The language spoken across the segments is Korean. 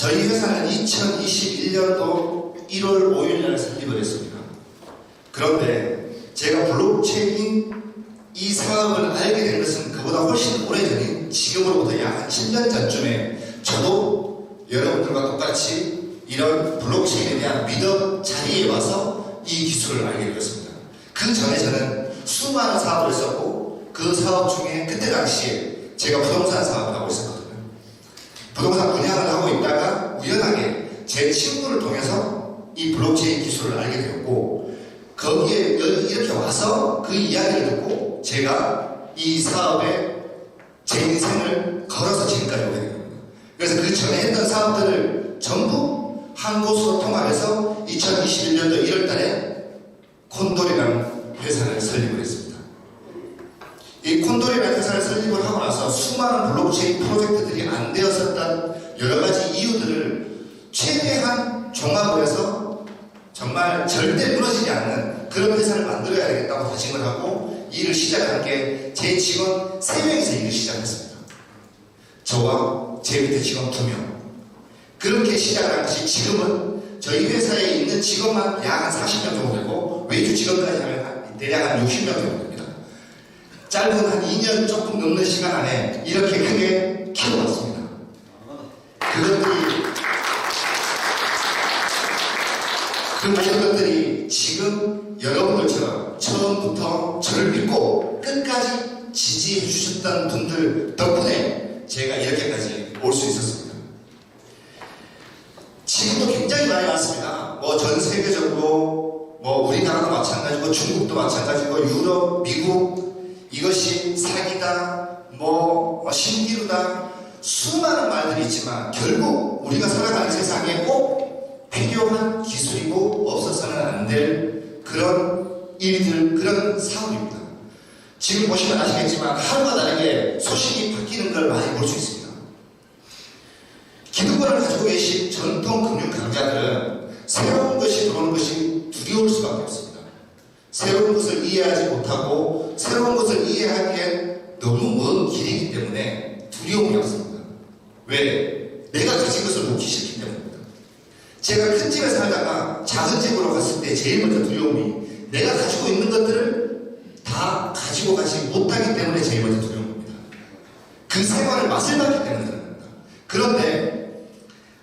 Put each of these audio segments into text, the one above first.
저희 회사는 2021년도 1월 5일날 설립을 했습니다. 그런데 제가 블록체인 이 사업을 알게 된 것은 그보다 훨씬 오래전인 지금으로부터 약 한 7년 전쯤에 저도 여러분들과 똑같이 이런 블록체인에 대한 믿음 자리에 와서 이 기술을 알게 되었습니다. 그 전에 저는 수많은 사업을 했었고 그 사업 중에 그때 당시에 제가 부동산 사업을 하고 있었거든요. 부동산 분양을 하고 있다가 우연하게 제 친구를 통해서 이 블록체인 기술을 알게 되었고 거기에 이렇게 와서 그 이야기를 듣고 제가 이 사업에 제 인생을 걸어서 지금까지 오게 된 겁니다. 그래서 그 전에 했던 사업들을 전부 한 곳으로 통합해서 2021년도 1월 달에 콘돌이라는 회사를 설립을 했습니다. 이 콘돌이라는 회사를 설립을 하고 나서 수많은 블록체인 프로젝트들이 안 되었었던 여러 가지 이유들을 최대한 종합을 해서 정말 절대 무너지지 않는 그런 회사를 만들어야 되겠다고 다짐을 하고 일을 시작한 게 제 직원 3명이서 일을 시작했습니다. 저와 제 밑에 직원 2명. 그렇게 시작한 것이 지금은 저희 회사에 있는 직원만 약 한 40명 정도 되고 외주 직원까지 하면 대략 한 60명 정도 됩니다. 짧은 한 2년 조금 넘는 시간 안에 이렇게 크게 키워왔습니다. 그 모든 것들이 지금 여러분들처럼 처음부터 저를 믿고 끝까지 지지해 주셨던 분들 덕분에 제가 이렇게까지 올 수 있었습니다. 지금도 굉장히 많이 왔습니다. 뭐 전 세계적으로 뭐 우리나라도 마찬가지고 중국도 마찬가지고 유럽, 미국 이것이 사기다, 뭐 신기루다 수많은 말들이 있지만 결국 우리가 살아가는 세상에 꼭 필요한 기술이고 없어서는 안 될 그런 일들, 그런 사업입니다. 지금 보시면 아시겠지만 하루가 다르게 소식이 바뀌는 걸 많이 볼 수 있습니다. 기득권을 가지고 계신 전통 금융 강자들은 새로운 것이 들어오는 것이 두려울 수밖에 없습니다. 새로운 것을 이해하지 못하고 새로운 것을 이해하기엔 너무 먼 길이기 때문에 두려움이 없습니다. 왜? 내가 가진 것을 놓기 싫기 때문입니다. 제가 큰 집에 살다가 작은 집으로 갔을 때 제일 먼저 두려움이 내가 가지고 있는 것들을 다 가지고 가지 못하기 때문에 제일 먼저 두려움입니다. 그 생활을 맛을 봤기 때문에 그럽니다. 그런데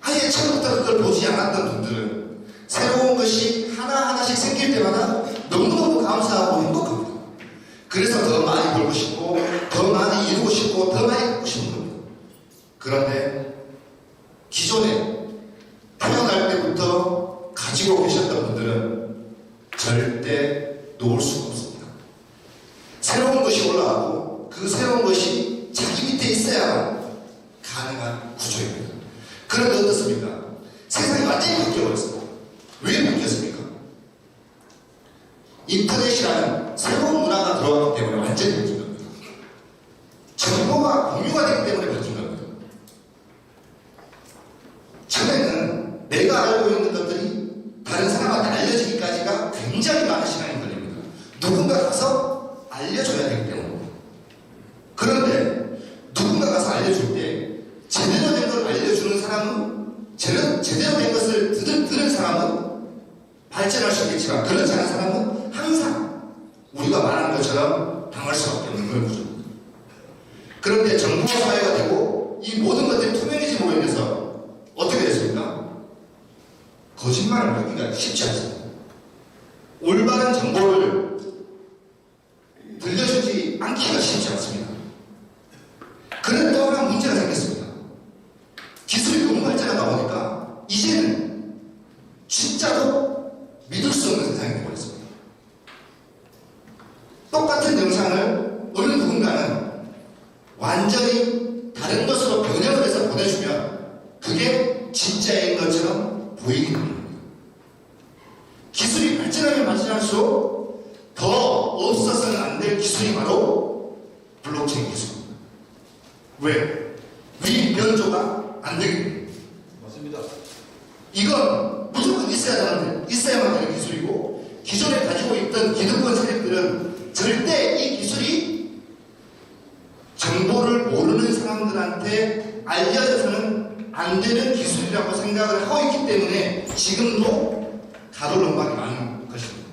아예 처음부터 그걸 보지 않았던 분들은 새로운 것이 하나하나씩 생길 때마다 너무너무 감사하고 행복합니다. 그래서 더 많이 벌고 싶고 더 많이 이루고 싶고 더 많이 갖고 싶은 겁니다. 그런데 기존에 태어날 때부터 가지고 계셨던 분들은 절대 놓을 수가 없습니다. 새로운 것이 올라가고 그 새로운 것이 자기 밑에 있어야만 가능한 구조입니다. 그런데 어떻습니까? 세상이 완전히 바뀌어버렸습니다. 왜 바뀌었습니까? 인터넷이라는 새로운 문화가 들어왔기 때문에 완전히 바뀐 겁니다. 정보가 공유가 되기 때문에 바뀐 겁니다. 전에는 내가 알고 있는 것들이 다른 사람한테 알려지기까지가 굉장히 많은 시간이 걸립니다. 누군가 가서 알려줘야 되기 때문입니다. 그런데 누군가 가서 알려줄 때 제대로 된 걸 알려주는 사람은 제대로 된 것을 들은 사람은 발전할 수 있겠지만 그렇지 않은 사람은 항상 우리가 말하는 것처럼 당할 수밖에 없는 그런 구조입니다. 그런데 정보화 사회가 되고 이 모든 것들이 투명해짐으로 인해서 어떻게 됐습니까? 거짓말을 하기가 쉽지 않습니다. 올바른 정보를 들려주지 않기가 쉽지 않습니다. 그런데 또 하나 문제가 생겼습니다. 기술이 너무 발전하다 보니까 이제는 진짜로 믿을 수 없는 세상이 되어버렸습니다. 똑같은 영상을 어느 누군가는 완전히 다른 것으로 변형을 해서 보내주면 그게 진짜인 것처럼 보이게 됩니다. 기술이 발전하면 발전할수록 더 없어서는 안 될 기술이 바로 블록체인 기술입니다. 왜? 위면조가 안 되기 때문에. 맞습니다. 이건 무조건 있어야만 되는 기술이고 기존에 가지고 있던 기득권 세력들은 절대 이 기술이 정보를 모르는 사람들한테 알려져서는 안 되는 기술이라고 생각을 하고 있기 때문에 지금도 가돌론박이 많은 것입니다.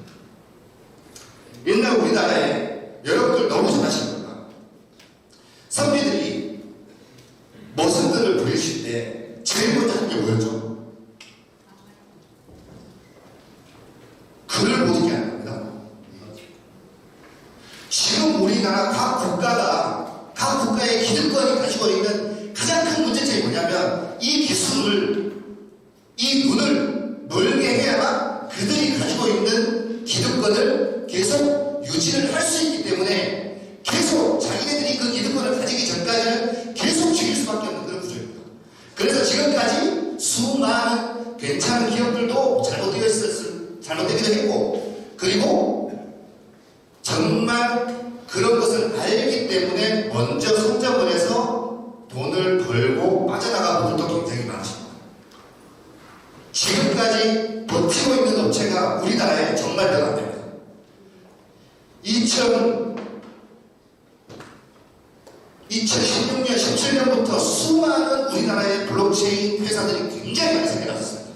옛날 우리나라에 여러분들 너무 잘 아실 겁니다. 선비들이 모습들을 보여주실 때 제일 먼저 하는 게 뭐였죠? 글을 못 읽게 하는 겁니다. 지금 우리나라 각 국가의 기득권이 가지고 있는 가장 큰 문제점이 뭐냐면 이 기술을, 이 눈을 멀게 해야만 그들이 가지고 있는 기득권을 계속 유지를 할 수 있기 때문에 계속 자기네들이 그 기득권을 가지기 전까지는 계속 죽일 수밖에 없는 그런 구조입니다. 그래서 지금까지 수많은 괜찮은 기업들도 잘못되기도 했고, 그리고 정말 그런 것을 알기 때문에 먼저 선점을 해서 돈을 벌고 빠져나간 분들도 굉장히 많습니다. 지금까지 버티고 있는 업체가 우리나라에 정말 몇 안 됩니다. 2016년, 17년부터 수많은 우리나라의 블록체인 회사들이 굉장히 많이 생겨났습니다.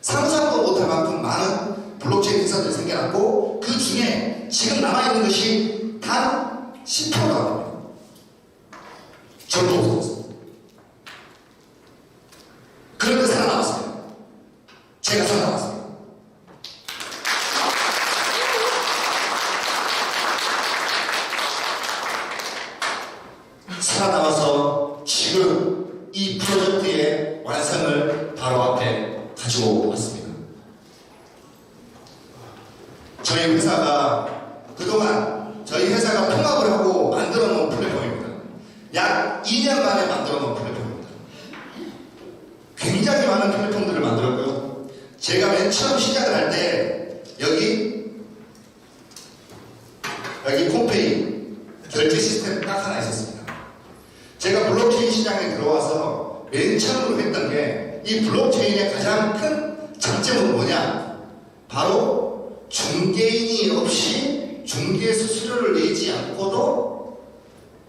상상도 못할 만큼 많은 블록체인 회사들이 생겨났고, 그 중에 지금 남아있는 것이 단 10%가 안 됩니다. 전부 없어졌습니다. 그런데 살아남았습니다. 제가 살아남았습니다. 살아남아서 지금 이 프로젝트의 완성을 바로 앞에 가지고 왔습니다. 저희 회사가 그동안 저희 회사가 통합을 하고 만들어 놓은 플랫폼입니다. 약 2년 만에 만들어 놓은 플랫폼입니다. 굉장히 많은 플랫폼들을 만들었고요. 제가 맨 처음 시작을 할 때 여기 콤페이 결제 시스템 딱 하나 있었습니다. 제가 블록체인 시장에 들어와서 맨 처음으로 했던 게 이 블록체인의 가장 큰 장점은 뭐냐? 바로 중개인이 없이 중개 수수료를 내지 않고도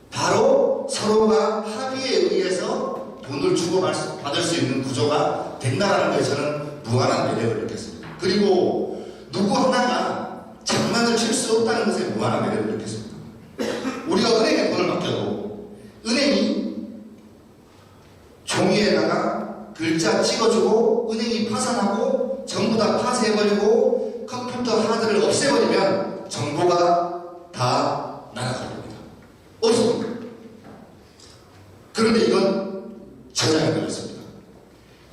바로 서로가 합의에 의해서 돈을 주고받을 수 있는 구조가 된다는 것에 저는 무한한 매력을 느꼈습니다. 그리고 누구 하나가 장난을 칠 수 없다는 것에 무한한 매력을 느꼈습니다. 우리가 은행에 돈을 맡겨도 은행이 종이에다가 글자 찍어주고 은행이 파산하고 전부 다 파쇄해버리고 컴퓨터 하드를 없애버리면 정보가 다 날아갑니다. 없습니다. 그런데 이건 저장이 걸렸습니다.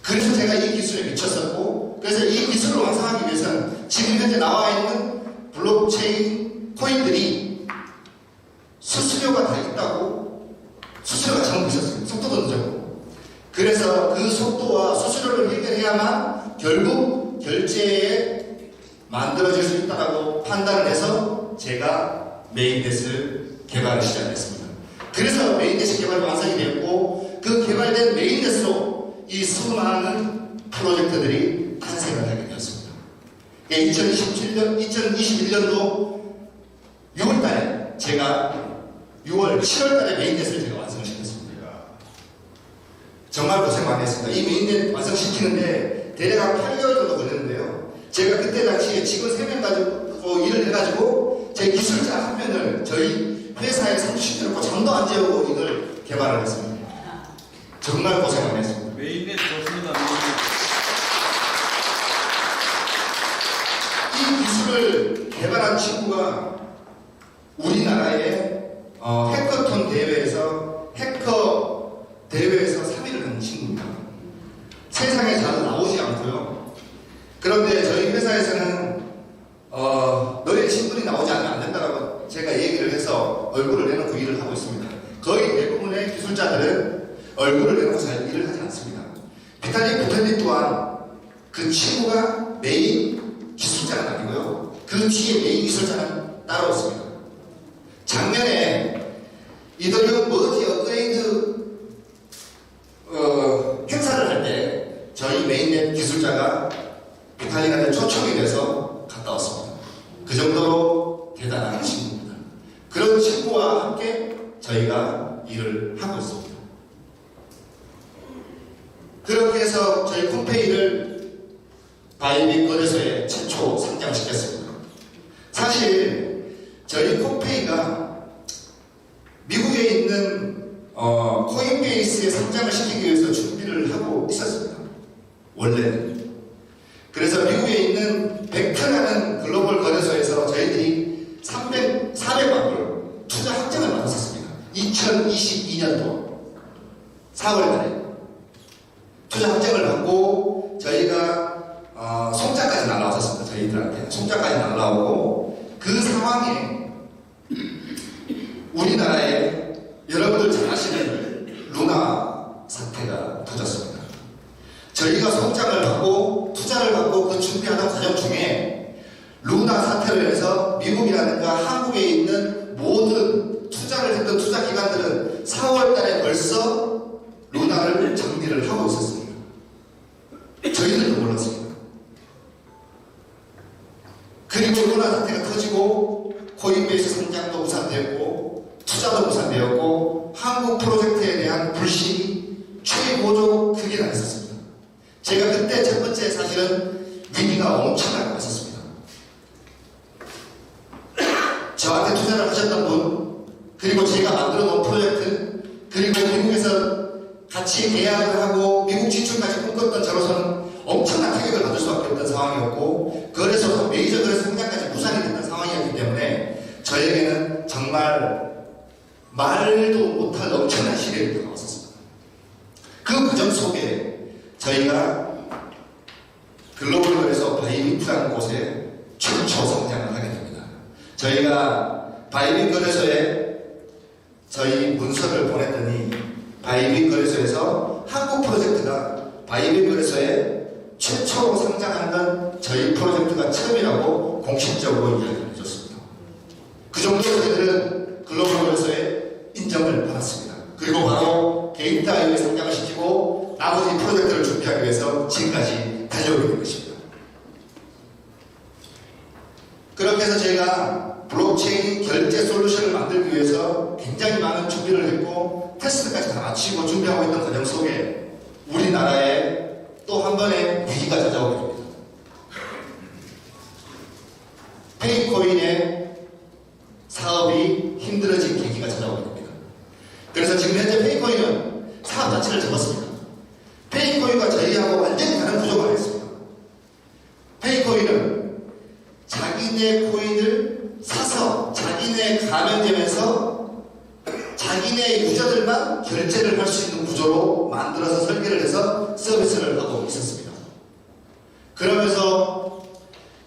그래서 제가 이 기술에 미쳤었고, 그래서 이 기술을 완성하기 위해서는 지금 현재 나와 있는 블록체인 코인들이 수수료가 다 있다고, 수수료가 전부 있었어요. 속도도 늦었고. 그래서 그 속도와 수수료를 해결해야만 결국 결제에 만들어질 수 있다고 판단을 해서 제가 메인넷을 개발을 시작했습니다. 그래서 메인넷이 개발이 완성이 되었고, 그 개발된 메인넷으로 이 수많은 프로젝트들이 탄생을 하게 되었습니다. 2021년도 6월달에 제가 7월달에 메인넷을 제가 완성시켰습니다. 정말 고생 많이 했습니다. 이 메인넷 완성시키는데 대략 한 8개월 정도 걸렸는데요. 제가 그때 당시에 직원 3명 가지고 일을 해가지고 제 기술자 한 명을 저희 회사에 상주시켜놓고 잠도 안 재우고 이걸 개발을 했습니다. 정말 고생 많이 했습니다. 메인넷 좋습니다. 이 기술을 개발한 친구가 우리나라의 해커톤 대회에서 3위를 한 친구입니다. 세상에 잘 나오지 않고요. 그런데 저희 회사에서는 너의 친분이 나오지 않으면 안 된다고 제가 얘기를 해서 얼굴을 내놓고 일을 하고 있습니다. 거의 대부분의 기술자들은 얼굴을 내놓고 잘 일을 하지 않습니다. 비탈릭 부텔리 또한 그 친구가 메인 기술자는 아니고요. 그 뒤에 메인 기술자는 따로 있습니다. 작년에 이더리움 머지 업그레이드 행사를 할 때 저희 메인넷 기술자가 비탈릭한테 초청이 돼서 갔다 왔습니다. 그 정도로 대단한 친구입니다. 그런 친구와 함께 저희가 일을 하고 있습니다. 그렇게 해서 저희 콤페이를 바이빗 거래소에 최초 상장시켰습니다. 사실 저희 콤페이가 미국에 있는 코인베이스에 상장을 시키기 위해서 준비를 하고 있었습니다. 원래는. 그래서 미국에 있는 벡터라는 글로벌 거래소에서 저희들이 400만 불 투자 확정을 받았었습니다. 2022년도 4월달에 투자 확정을 받고 저희가 송자까지 날라왔었습니다. 저희들한테 송자까지 날라오고 그 상황에 우리나라에 여러분들 잘 아시는 루나 사태가 터졌습니다. 저희가 송장을 받고 투자를 받고 그 준비하는 과정 중에 루나 사태로 인해서 미국이라든가 한국에 있는 모든 투자를 했던 투자 기관들은 4월달에 벌써 루나를 정리를 하고 있었습니다. 저희들도 몰랐습니다. 그리고 루나 사태가 터지고 코인베이스 상장도 무산되었고 투자도 무산되었고 한국 프로젝트에 대한 불신이 최고조 크게 나했었습니다. 제가 그때 첫 번째 사실은 위기가 엄청나게 왔었습니다. 저한테 투자를 하셨던 분, 그리고 제가 만들어 놓은 프로젝트, 그리고 미국에서 같이 계약을 하고 미국 진출까지 꿈꿨던 저로서는 엄청난 타격을 받을 수밖에 없던 상황이었고, 거래소 메이저 거래소 상장까지 무산이 됐던 상황이었기 때문에 저에게는 정말 말도 못할 엄청난 시련이 다가왔었습니다. 그 과정 속에 저희가 글로벌 거래소 바이빗이라는 곳에 최초 성장을 하게 됩니다. 저희가 바이빗 거래소에 저희 문서를 보냈더니 바이빗 거래소에서 한국 프로젝트가 바이빗 거래소에 최초로 상장한 건 저희 프로젝트가 처음이라고 공식적으로 이야기를 해줬습니다. 그 정도로 저희들은 글로벌 거래소에 인정을 받았습니다. 그리고 바로 게임타이어에 상장을 시키고 나머지 프로젝트를 준비하기 위해서 지금까지 달려오게 된 것입니다. 그렇게 해서 저희가 블록체인 결제 솔루션을 만들기 위해서 굉장히 많은 준비를 했고 테스트까지 다 마치고 준비하고 있던 과정 속에 우리나라에 또 한 번의 위기가 찾아오게 됩니다. 페이코인의 사업이 힘들어진 계기가 찾아오게 됩니다. 그래서 지금 현재 페이코인은 사업 자체를 접었습니다. 페이코인과 저희하고 완전히 다른 구조가 되었습니다. 페이코인은 자기네 코인을 사서 자기네 가맹점에서 자기네 유저들만 결제를 할 수 있는 구조로 만들어서 설계를 해서 서비스를 하고 있었습니다. 그러면서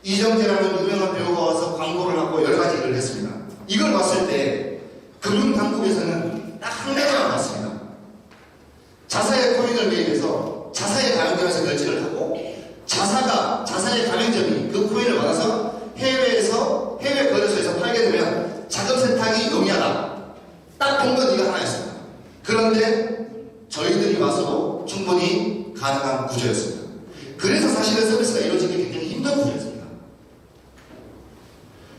이정재라는 유명한 배우가 와서 광고를 하고 여러 가지 일을 했습니다. 이걸 봤을 때 금융당국에서는 딱 한 가지만 봤습니다. 자사의 코인을 매입해서 자사의 가맹점에서 결제를 하고 자사의 가맹점이 그 코인을 받아서 해외 거래소에서 팔게 되면 자금 세탁이 용이하다. 딱 본 건 이거 하나였습니다. 그런데 저희들이 와서도 충분히 가능한 구조였습니다. 그래서 사실은 서비스가 이루어지기 굉장히 힘든 구조였습니다.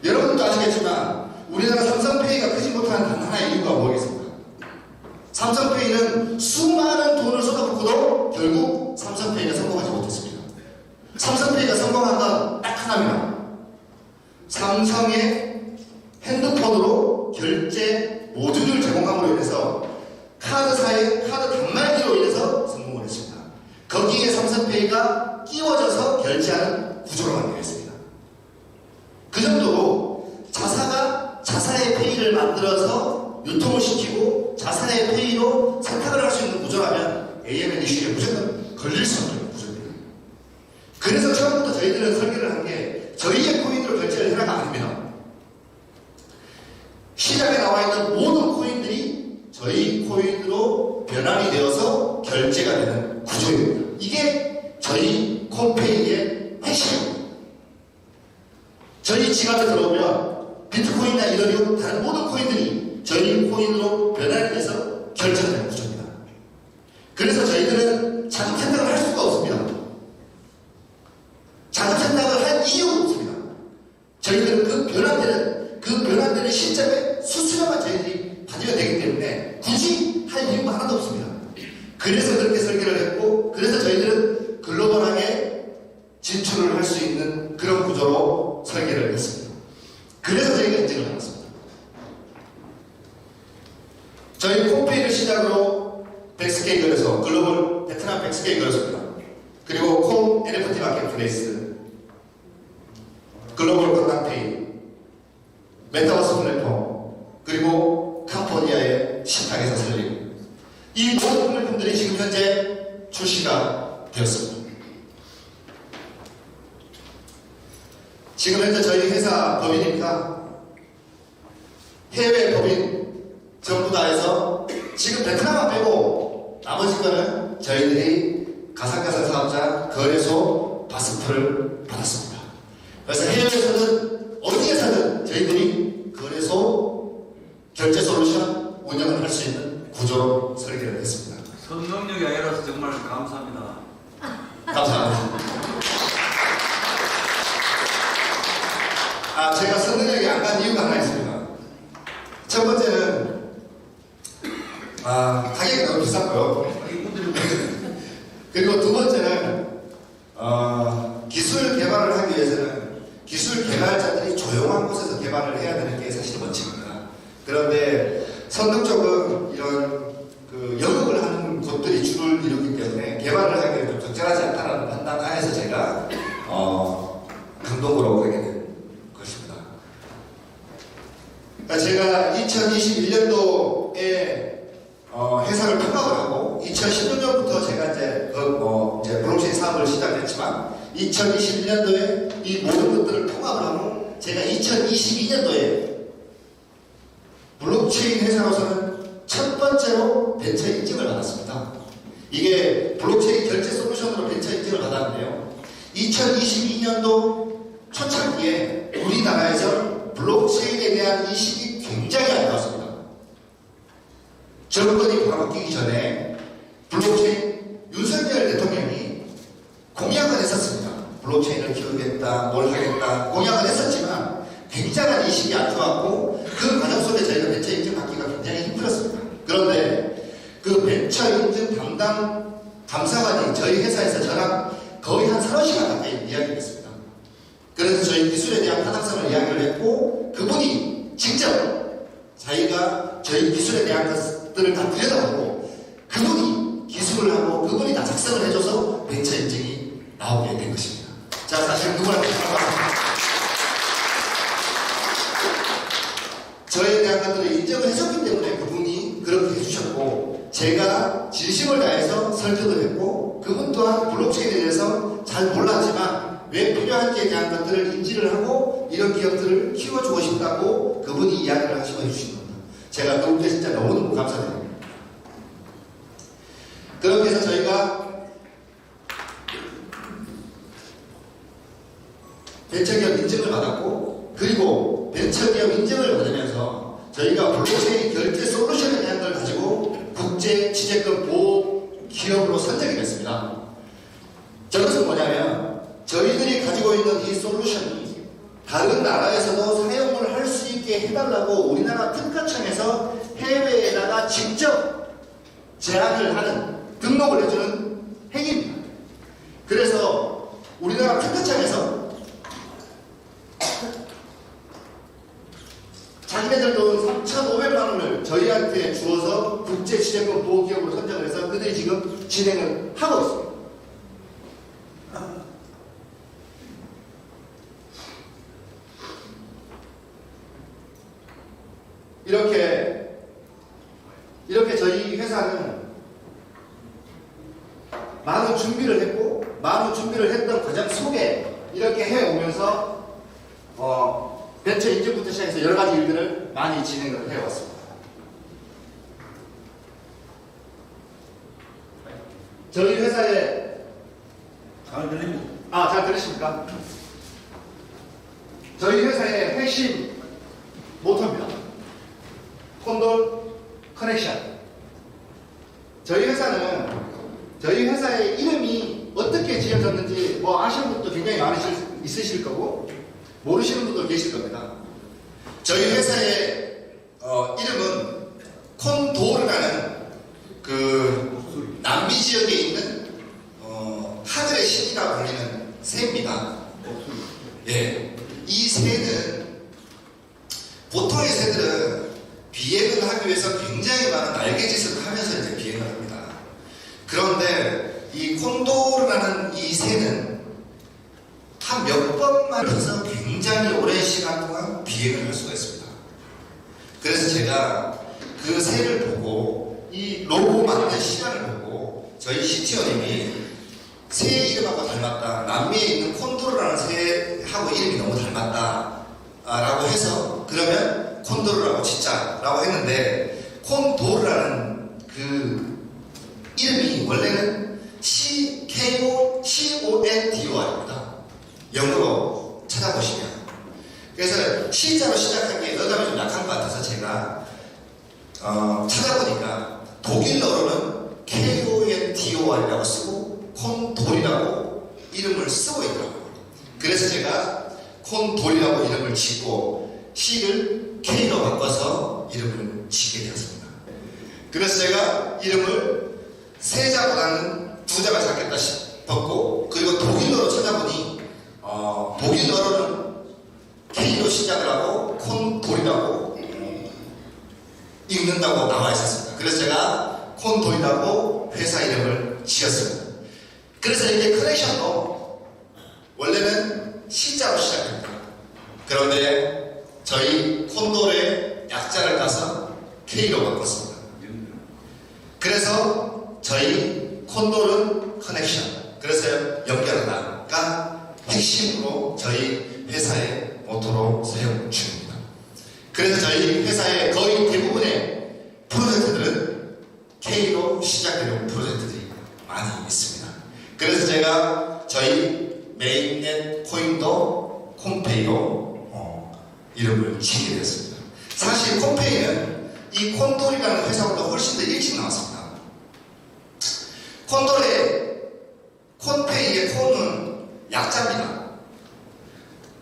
여러분도 아시겠지만 우리나라 삼성페이가 크지 못한 단 하나의 이유가 뭐겠습니까? 삼성페이는 수많은 돈을 쏟아붓고도 결국 삼성페이가 성공하지 못했습니다. 삼성페이가 성공한 건 딱 하나입니다. 삼성의 핸드폰으로 결제 모듈을 제공함으로 인해서 카드 단말기로 인해서 성공을 했습니다. 거기에 삼성페이가 끼워져서 결제하는 구조로 만들었습니다. 그 정도로 자사가 자사의 페이를 만들어서 유통을 시키고 자사의 페이로 세탁을 할 수 있는 구조라면 AML 이슈에 무조건 걸릴 수밖에 없는 구조입니다. 그래서 처음부터 저희들은 설계를 한 게 저희의 코인으로 결제를 해라가 아닙니다. 시장에 나와 있는 모든 코인들이 저희 코인으로 변환이 되어서 결제가 되는 구조입니다. 이게 저희 콤페이의 핵심입니다. 저희 지갑에 들어오면 비트코인이나 이더리움 다른 모든 코인들이 저희 코인으로 변환이 돼서 결제가 되는 구조입니다. 그래서 저희들은 자금 세탁을 할 수가 없습니다. 자금 세탁을 할 이유가 없습니다. 저희들은 그 변환되는 시점에 수수료만 저희들이 가지게 되기 때문에 굳이 할 이유가 하나도 없습니다. 그래서 그렇게 설계를 했고, 그래서 저희 콤페이를 시작으로 100K 거래소, 글로벌 베트남 100K 거래소입니다. 그리고 콩 NFT 마켓플레이스, 글로벌 건강페이, 메타버스 플랫폼, 그리고 캄보디아의 식탁에서 살림. 이 모든 플랫폼들이 지금 현재 출시가 되었습니다. 지금 현재 저희 회사 법인입니다. 해외 법인 전부 다 해서 지금 베트남만 빼고 나머지 거는 저희들이 가상자산 사업자 거래소 파스포를 받았습니다. 그래서 해외에서는 어디에서든 저희들이 거래소 결제 솔루션 운영을 할 수 있는 구조로 설계를 했습니다. 성능력이 아니라서 정말 감사합니다. 감사합니다. 제가 성능력이 안 간 이유가 하나 있습니다. 첫 번째는 가격이 너무 비쌌고요. 그리고 두 번째는 기술 개발을 하기 위해서는 기술 개발자들이 조용한 곳에서 개발을 해야 되는 게 사실 원칙입니다. 그런데 성능 쪽은 이런 영업을 하는 곳들이 줄을 이루기 때문에 개발을 하기에 좀 적절하지 않다는 판단 하에서 제가 강동구로 가게 된 것입니다. 제가 2021년도에 회사를 통합을 하고 2016년부터 제가 이제 블록체인 사업을 시작했지만 2021년도에 이 모든 것들을 통합을 하고 제가 2022년도에 블록체인 회사로서는 첫 번째로 벤처 인증을 받았습니다. 이게 블록체인 결제 솔루션으로 벤처 인증을 받았는데요. 2022년도 초창기에 우리나라에서 블록체인에 대한 인식이 굉장히 안 좋았습니다. 정권이 바뀌기 전에 블록체인 윤석열 대통령이 공약을 했었습니다. 블록체인을 키우겠다, 뭘 하겠다 공약을 했었지만 굉장한 인식이 안 좋았고 그 과정 속에 저희가 벤처 인증 받기가 굉장히 힘들었습니다. 그런데 그 벤처 인증 담당 감사관이 저희 회사에서 저랑 거의 한 3시간 가까이 이야기를 했습니다. 그래서 저희 기술에 대한 타당성을 이야기를 했고 그분이 직접 자기가 저희 기술에 대한 것들을 다 들여다보고 그분이 기술을 하고 그분이 다 작성을 해줘서 벤처 인증이 나오게 된 것입니다. 자, 사실 누구한테 감사합니다. 저에 대한 것들을 인정을 해줬기 때문에 그분이 그렇게 해주셨고 제가 진심을 다해서 설득을 했고 그분 또한 블록체인에 대해서 잘 몰랐지만 왜 필요한지에 대한 것들을 인지를 하고 이런 기업들을 키워주고 싶다고 그분이 이야기를 하시고 해주신 겁니다. 제가 그분께 진짜 너무너무 감사드립니다. 그렇게 해서 저희가 벤처기업 인증을 받았고 그리고 벤처기업 인증을 받으면서 저희가 블록체인 결제 솔루션에 대한 걸 가지고 국제 취재권 보호 기업으로 선정이 됐습니다. 저것은 뭐냐면 저희들이 가지고 있는 이 솔루션이 다른 나라에서도 사용을 할 수 있게 해달라고 우리나라 특허청에서 해외에다가 직접 제안을 하는 등록을 해주는 행위입니다. 그래서 우리나라 특허청에서 자기네들 돈 3,500만 원을 저희한테 주어서 국제 취재권 보호기업으로 선정을 해서 그들이 지금 진행을 하고 있습니다. 이렇게 저희 회사는 많은 준비를 했고 많은 준비를 했던 과정 속에 이렇게 해오면서 벤처 인증부터 시작해서 여러 가지 일들을 많이 진행을 해왔습니다. 저희 회사에 잘 들립니다. 잘 들으십니까? 저희 회사의 핵심 모토입니다. 콘돌 커넥션. 저희 회사의 이름이 어떻게 지어졌는지 아시는 분도 굉장히 있으실 거고 모르시는 분도 계실 겁니다. 저희 회사의 이름은 콘도르라는 그 남미 지역에 있는 하늘의 신이라 불리는 새입니다. 예, 이 새는 보통의 새들은 비행을 하기 하기 위해서 굉장히 많은 날개짓을 하면서 이제 비행을 합니다. 그런데 이 콘도르라는 이 새는 한 몇 번만 해서 굉장히 오랜 시간 동안 비행을 할 수가 있습니다. 그래서 제가 그 새를 보고 이 로고 만든 시간을 보고 저희 CTO님이 새 이름하고 닮았다. 남미에 있는 콘도르라는 새하고 이름이 너무 닮았다. 라고 해서 그러면 콘도르라고 짓자 라고 했는데 콘도르라는 그 이름이 원래는 CONDOR입니다. 영어로 찾아보시면. 그래서 C자로 시작하기에 어감이 좀 약한 것 같아서 제가 찾아보니까 독일어로는 KONDOR이라고 쓰고 콘돌이라고 이름을 쓰고 있더라고요. 그래서 제가 콘돌이라고 이름을 짓고 C를 K로 바꿔서 이름을 짓게 되었습니다. 그래서 제가 이름을 세 자보다는 두 자가 작겠다 싶었고, 그리고 독일어로 찾아보니 독일어로는 K로 시작을 하고 콘돌이라고 읽는다고 나와 있었습니다. 그래서 제가 콘돌이라고 회사 이름을 지었습니다. 그래서 이게 커넥션도 원래는 C자로 시작합니다. 그런데 저희 콘돌의 약자를 따서 K로 바꿨습니다. 그래서 저희 콘돌은 커넥션, 그래서 연결하다가 핵심으로 저희 회사의 모토로 사용 중입니다. 그래서 저희 회사의 거의 대부분의 프로젝트들은 K로 시작되는 프로젝트들이 많이 있습니다. 그래서 제가 저희 메인넷 코인도 콘페이로 이름을 지게 되었습니다. 사실 콘페이는 이 콘돌이라는 회사보다 훨씬 더 일찍 나왔습니다. 콘페이의 콘은 약자입니다.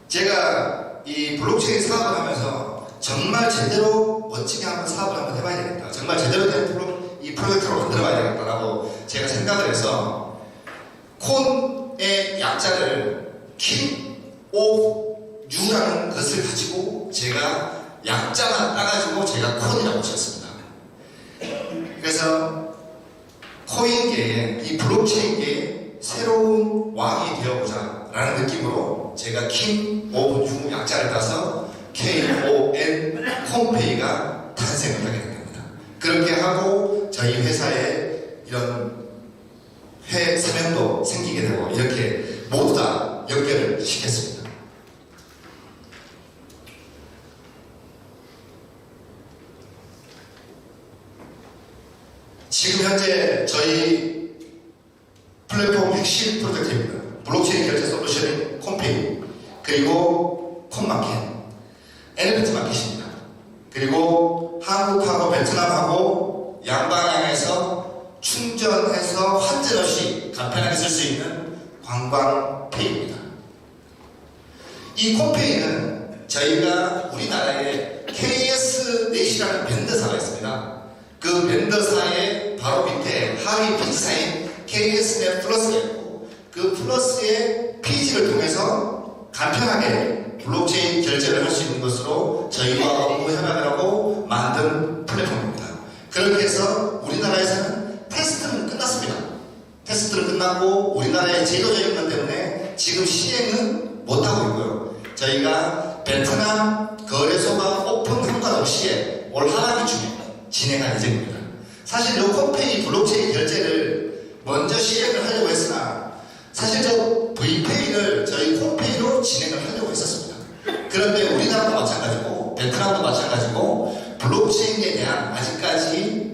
제가 이 블록체인 사업을 하면서 정말 제대로 멋지게 한번 사업을 한번 해봐야 되겠다. 정말 제대로 된 이 프로젝트로 만들어봐야 되겠다라고 제가 생각을 해서 콘의 약자를 king of u라는 것을 가지고 제가 약자만 따가지고 제가 콘이라고 지었습니다. 그래서 코인계에, 이 블록체인계에 새로운 왕이 되어보자 라는 느낌으로 제가 king of u 약자를 따서 KON 콘페이가 탄생을 하게 됩니다. 그렇게 하고 저희 회사에 이런 회 사명도 생기게 되고 이렇게 모두 다 연결을 시켰습니다. 지금 현재 저희 플랫폼 핵심 프로젝트입니다. 블록체인 결제 솔루션인 콘페이, 그리고 콘마켓, NFT 마켓입니다. 그리고 한국하고 베트남하고 양방향에서 충전해서 환전 없이 간편하게 쓸 수 있는 관광페이입니다. 이 콘페이는 저희가 우리나라에 KS넷이라는 밴드사가 있습니다. 그 밴드사의 바로 밑에 하위 피지사인 KS넷 플러스가 있고, 그 플러스의 피지를 통해서 간편하게 블록체인 결제를 할 수 있는 것으로 저희와 업무 협약을 하고 만든 플랫폼입니다. 그렇게 해서 우리나라에서는 테스트는 끝났습니다. 테스트는 끝났고 우리나라의 제도적인 것 때문에 지금 시행은 못하고 있고요. 저희가 베트남 거래소가 오픈함과 동시에 올 하반기쯤에 진행할 예정입니다. 사실 이 콘페이 블록체인 결제를 먼저 시행을 하려고 했으나 사실 저 V페이를 저희 콘페이로 진행을 하려고 했었습니다. 그런데 우리나라도 마찬가지고 베트남도 마찬가지고 블록체인에 대한 아직까지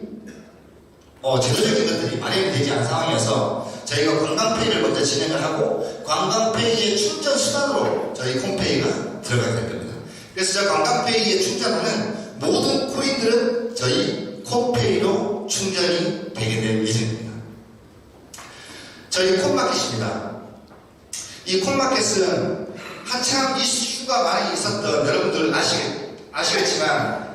제도적인 것들이 마련이 되지 않은 상황이어서 저희가 관광페이를 먼저 진행을 하고 관광페이의 충전 수단으로 저희 콘페이가 들어가게 될 겁니다. 그래서 저 관광페이에 충전하는 모든 코인들은 저희 콘페이로 충전이 되게 될 예정입니다. 저희 콘마켓입니다. 이 콘마켓은 한참 이슈가 많이 있었던, 여러분들 아시겠지만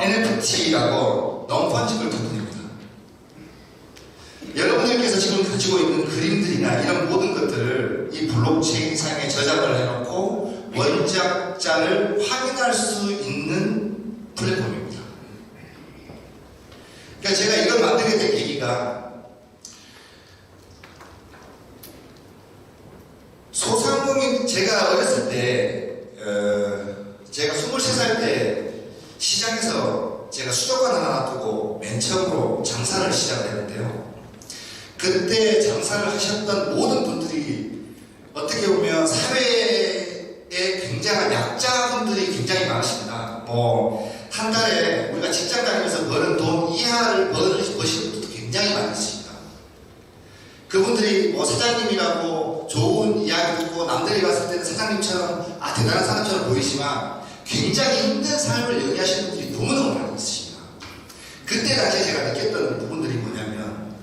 NFT라고 non-fungible 토큰입니다. 여러분들께서 지금 가지고 있는 그림들이나 이런 모든 것들을 이 블록체인 상에 저장을 해놓고 원작자를 확인할 수 있는 플랫폼입니다. 그러니까 제가 이걸 만들게 된 계기가 소상공인, 제가 어렸을 때, 제가 23살 때 시장에서 제가 수족관 하나 두고 맨 처음으로 장사를 시작을 했는데요. 그때 장사를 하셨던 모든 분들이 어떻게 보면 사회에 굉장한 약자분들이 굉장히 많으십니다. 한 달에 우리가 직장 다니면서 버는 돈 이하를 버시는 분들도 굉장히 많으십니다. 그분들이 사장님이라고 좋은 이야기 듣고 남들이 봤을 때는 사장님처럼 대단한 사람처럼 보이지만 굉장히 힘든 삶을 영위하시는 분들이 너무너무 많이 있으십니다. 그때 당시에 제가 느꼈던 부분들이 뭐냐면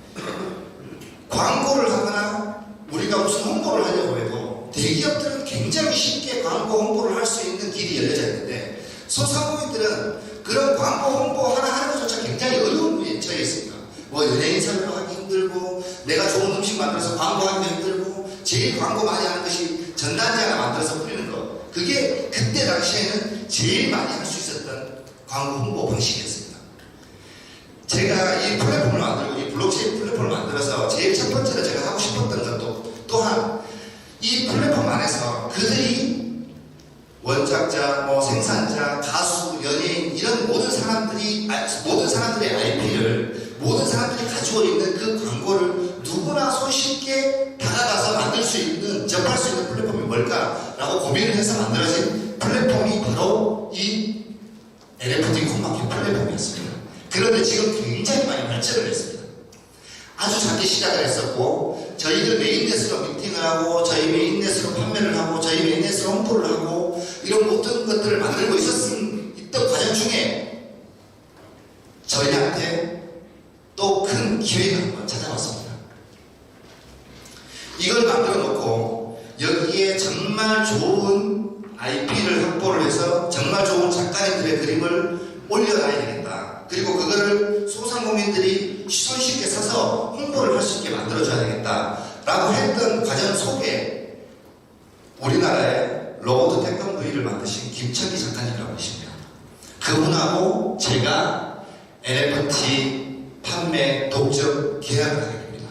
광고를 하거나 우리가 무슨 홍보를 하려고 해도 대기업들은 굉장히 쉽게 광고 홍보를 할 수 있는 길이 열려져 있는데 소상공인들은 그런 광고 홍보 하나 하는 것조차 굉장히 어려운 일에 처해 있습니다. 연예인 섭외도 하기 힘들고 내가 좋은 음식 만들어서 광고하기도 힘들고 제일 광고 많이 하는 것이 전단지 하나 만들어서 뿌리는 것. 그게 그때 당시에는 제일 많이 할 수 있었던 광고 홍보 방식이었습니다. 제가 이 플랫폼을 만들고 이 블록체인 플랫폼을 만들어서 제일 첫 번째로 제가 하고 싶었던 것도 또한 이 플랫폼 안에서 그들이 원작자, 생산자, 가수, 연예인 이런 모든 사람들의 IP를 모든 사람들이 가지고 있는 그 광고를 누구나 손쉽게 다가가서 만들 수 있는, 접할 수 있는 플랫폼이 뭘까라고 고민을 해서 만들어진 플랫폼이 바로 이 NFT 콘마켓 플랫폼이었습니다. 그런데 지금 굉장히 많이 발전을 했습니다. 아주 작게 시작을 했었고 저희들 메인넷으로 미팅을 하고 저희 메인넷으로 판매를 하고 저희 메인넷으로 홍보를 하고 이런 모든 것들을 만들고 있던 과정 중에 저희한테 또 큰 기회가 한번 찾아왔습니다. 이걸 만들어 놓고 여기에 정말 좋은 IP를 확보를 해서 정말 좋은 작가님들의 그림을 올려놔야 되겠다. 그리고 그거를 소상공인들이 손쉽게 사서 홍보를 할 수 있게 만들어줘야 되겠다 라고 했던 과정 속에 우리나라의 로버트 태권브이를 만드신 김철기 작가님이라고 계십니다. 그분하고 제가 NFT 판매 독점 계약을 하게 됩니다.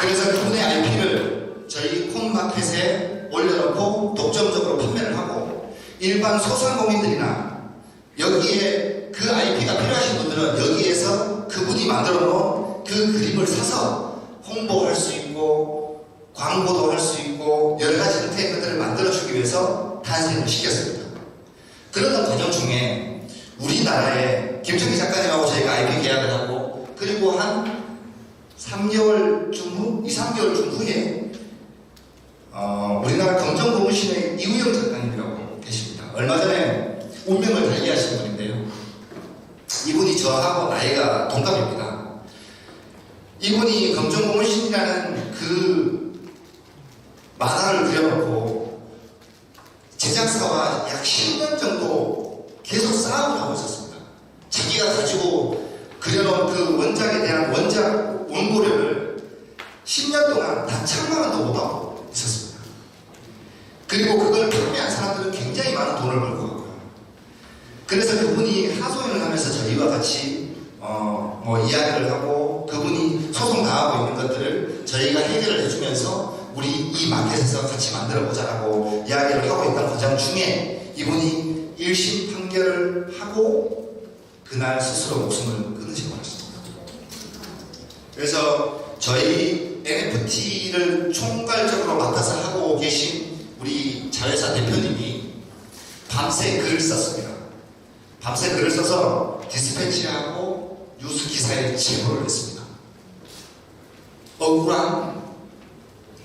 그래서 그분의 IP를 저희 콘마켓에 올려놓고 독점적으로 판매를 하고 일반 소상공인들이나 여기에 그 IP가 필요하신 분들은 여기에서 그분이 만들어 놓은 그 그림을 사서 홍보할 수 있고 광고도 할 수 있고 여러 가지 형태의 것들을 만들어주기 위해서 탄생을 시켰습니다. 그러던 과정 중에 우리나라에 김철기 작가님하고 저희가 IP 계약을 하고 그리고 한 3개월쯤 후, 2, 3개월쯤 후에 우리나라 검정고무신의 이우영 작가님이라고 계십니다. 얼마 전에 운명을 달리하신 분인데요. 이분이 저하고 나이가 동갑입니다. 이분이 검정고무신이라는 그 만화를 그려놓고 제작사와 약 10년 정도 계속 싸움을 하고 있었습니다. 자기가 가지고 그려놓은 그 원작에 대한 원작 원고료를 10년 동안 단 1,000만 원도 못 받고 있었습니다. 그리고 그걸 판매한 사람들은 굉장히 많은 돈을 벌고 갔고요. 그래서 그분이 하소연을 하면서 저희와 같이 이야기를 하고 그분이 소송 당하고 있는 것들을 저희가 해결을 해주면서 우리 이 마켓에서 같이 만들어보자라고 이야기를 하고 있던 과정 중에 이분이 1심 판결을 하고 그날 스스로 목숨을 끊으셔버렸습니다. 그래서 저희 NFT를 총괄적으로 맡아서 하고 계신 우리 자회사 대표님이 밤새 글을 썼습니다. 밤새 글을 써서 디스패치하고 뉴스 기사에 제보를 했습니다. 억울한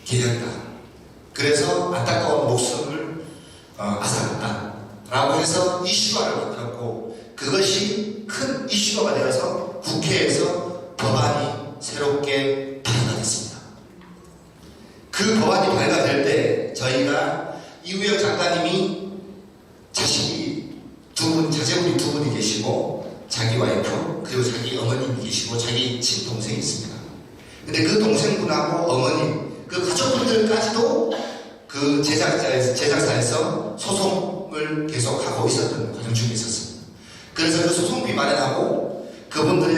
계약이다. 그래서 안타까운 목숨을 앗아갔다. 라고 해서 이슈화를 만들었고 그것이 큰 이슈화가 되어서 국회에서 법안이 새롭게 발의됐습니다. 그 법안이 발의될 때 저희가 이우영 작가님이 자식이 자제분이 두 분이 계시고 자기 와이프 그리고 자기 어머님이 계시고 자기 친동생이 있습니다. 근데 그 동생분하고 어머님 그 가족분들까지도 그 제작사에서 소송을 계속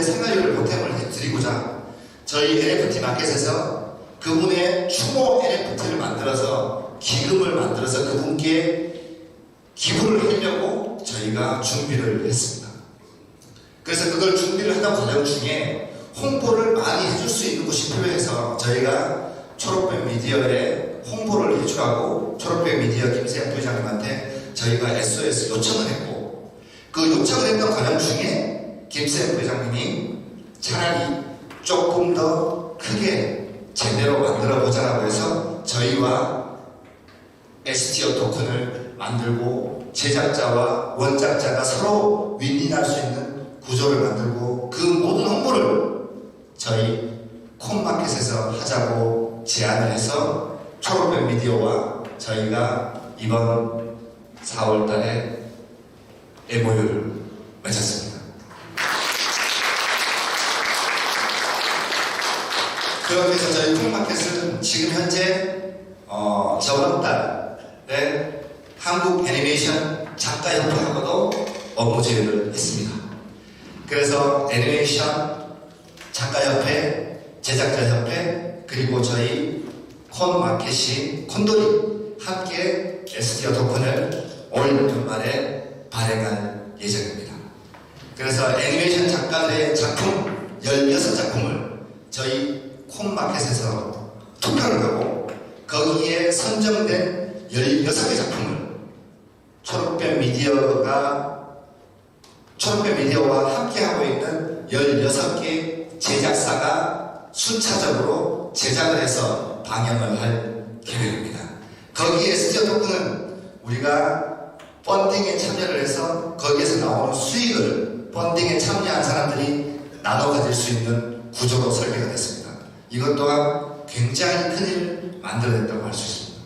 여러분들의 생활비를 보탬을 해드리고자 저희 NFT 마켓에서 그분의 추모 NFT를 만들어서 기금을 만들어서 그분께 기부를 하려고 저희가 준비를 했습니다. 그래서 그걸 준비를 하던 과정 중에 홍보를 많이 해줄 수 있는 곳이 필요해서 저희가 초록백 미디어에 홍보를 해주라고 초록백 미디어 김세영 부회장님한테 저희가 SOS 요청을 했고, 그 요청을 했던 과정 중에 김세영 부회장님이 차라리 조금 더 크게 제대로 만들어 보자라고 해서 저희와 STO 토큰을 만들고 제작자와 원작자가 서로 윈윈할 수 있는 구조를 만들고 그 모든 홍보를 저희 콘마켓에서 하자고 제안을 해서 초록백 미디어와 저희가 이번 4월달에 MOU를 맺었습니다. 그렇게 해서 저희 콘마켓은 지금 현재 저번 달에 한국 애니메이션 작가협회하고도 업무 제휴를 했습니다. 그래서 애니메이션 작가협회, 제작자협회, 그리고 저희 콘마켓이 콘돌이 함께 STO 토큰을 올 연말에 발행할 예정입니다. 그래서 애니메이션 작가들의 작품 16작품을 저희 콘마켓에서 투표를 하고 거기에 선정된 16개 작품을 초록백 미디어와 함께하고 있는 16개 제작사가 순차적으로 제작을 해서 방영을 할 계획입니다. 거기에 STO 토큰은 우리가 펀딩에 참여를 해서 거기에서 나오는 수익을 펀딩에 참여한 사람들이 나눠 가질 수 있는 구조로 설계가 됐습니다. 이것 또한 굉장히 큰 일을 만들어냈다고 할 수 있습니다.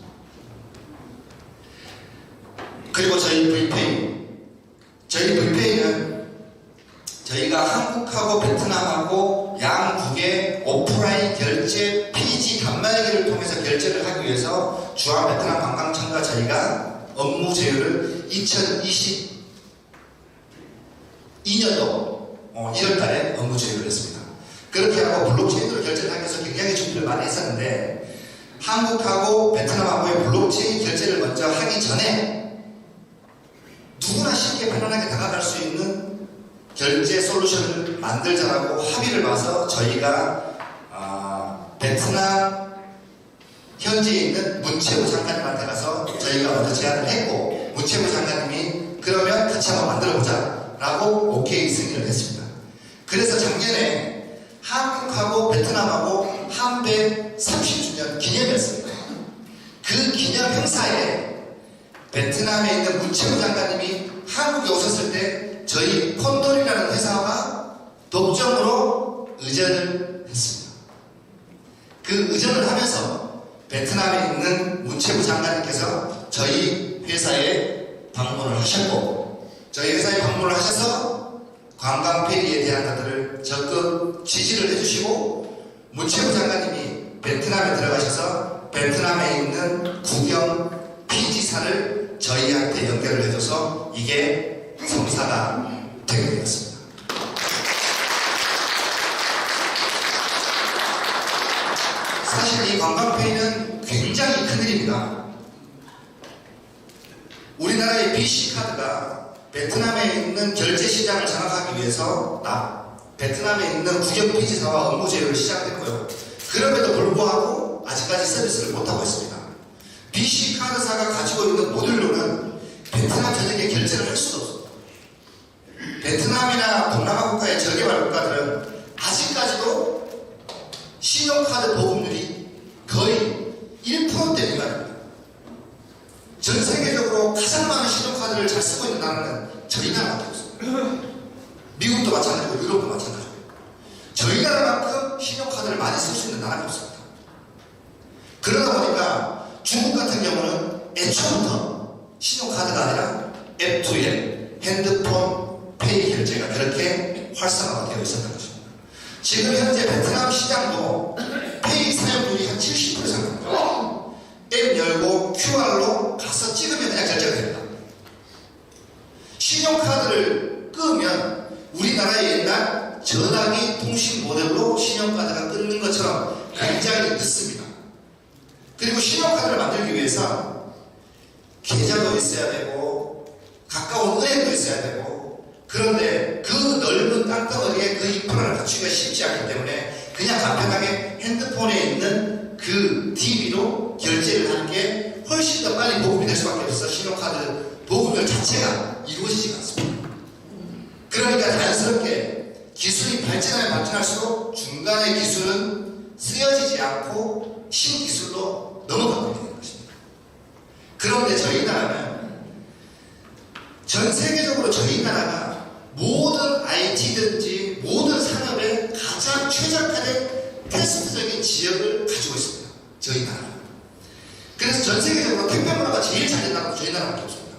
그리고 저희 VPay는 저희가 한국하고 베트남하고 양국의 오프라인 결제 PG 단말기를 통해서 결제를 하기 위해서 주한 베트남 관광청과 저희가 업무 제휴를 2022년도 1월달에 업무 제휴를 했습니다. 그렇게 하고 블록체인으로 결제를 하기 위해서 굉장히 준비를 많이 했었는데 한국하고 베트남하고의 블록체인 결제를 먼저 하기 전에 누구나 쉽게 편안하게 다가갈 수 있는 결제 솔루션을 만들자라고 합의를 봐서 저희가 베트남 현지에 있는 문체부 장관님한테 가서 저희가 먼저 제안을 했고 문체부 장관님이 그러면 같이 한번 만들어보자 라고 오케이 승인을 했습니다. 그래서 작년에 한국하고 베트남하고 한배 30주년 기념이었습니다. 그 기념 행사에 베트남에 있는 문체부 장관님이 한국에 오셨을 때 저희 콘돌이라는 회사와 독점으로 의전을 했습니다. 그 의전을 하면서 베트남에 있는 문체부 장관님께서 저희 회사에 방문을 하셨고 저희 회사에 방문을 하셔서 관광페리에 대한 것들을 적극 지지를 해주시고 문체부 장관님이 베트남에 들어가셔서 베트남에 있는 국영 PG사를 저희한테 연결을 해줘서 이게 성사가 되게 되었습니다. 사실 이 관광페이는 굉장히 큰일입니다. 우리나라의 BC카드가 베트남에 있는 결제시장을 장악하기 위해서 베트남에 있는 국영 PG사와 업무 제휴를 시작했고요. 그럼에도 불구하고 아직까지 서비스를 못하고 있습니다. BC카드사가 가지고 있는 모듈로는 베트남 전역에 결제를 할 수도 없습니다. 베트남이나 동남아 국가의 저개발 국가들은 아직까지도 신용카드 보급률이 거의 1%대 미만입니다. 전 세계적으로 가장 많은 신용카드를 잘 쓰고 있는 나라는 저희 나라밖에 없습니다. 미국도 마찬가지고 유럽도 마찬가지고 저희 나라만큼 신용카드를 많이 쓸 수 있는 나라가 없습니다. 그러다 보니까 중국 같은 경우는 애초부터 신용카드가 아니라 F2L 핸드폰 페이 결제가 그렇게 활성화가 되어 있었던 것입니다. 지금 현재 베트남 시장도 페이 사용률이 한 70% 이상입니다. 앱 열고 QR로 가서 찍으면 그냥 결제가 됩니다. 신용카드를 끄면 우리나라의 옛날 전화기 통신 모델로 신용카드가 끊는 것처럼 굉장히 늦습니다. 그리고 신용카드를 만들기 위해서 계좌도 있어야 되고 가까운 은행도 있어야 되고, 그런데 그 넓은 땅덩어리에 그 인프라를 갖추기가 쉽지 않기 때문에 그냥 간편하게 핸드폰에 있는 그 DB로 결제를 하는 게 훨씬 더 빨리 보급이 될 수밖에 없어서 신용카드 보급률 자체가 이루어지지 않습니다. 그러니까 자연스럽게 기술이 발전하면 발전할수록 중간의 기술은 쓰여지지 않고 신기술로 넘어가게 되는 것입니다. 그런데 저희 나라는 전 세계적으로 저희 나라가 모든 IT든지 모든 산업에 가장 최적화된 테스트적인 지역을 가지고 있습니다. 저희 나라. 그래서 전 세계적으로 택배 문화가 제일 잘 된다고 저희 나라밖에 없습니다.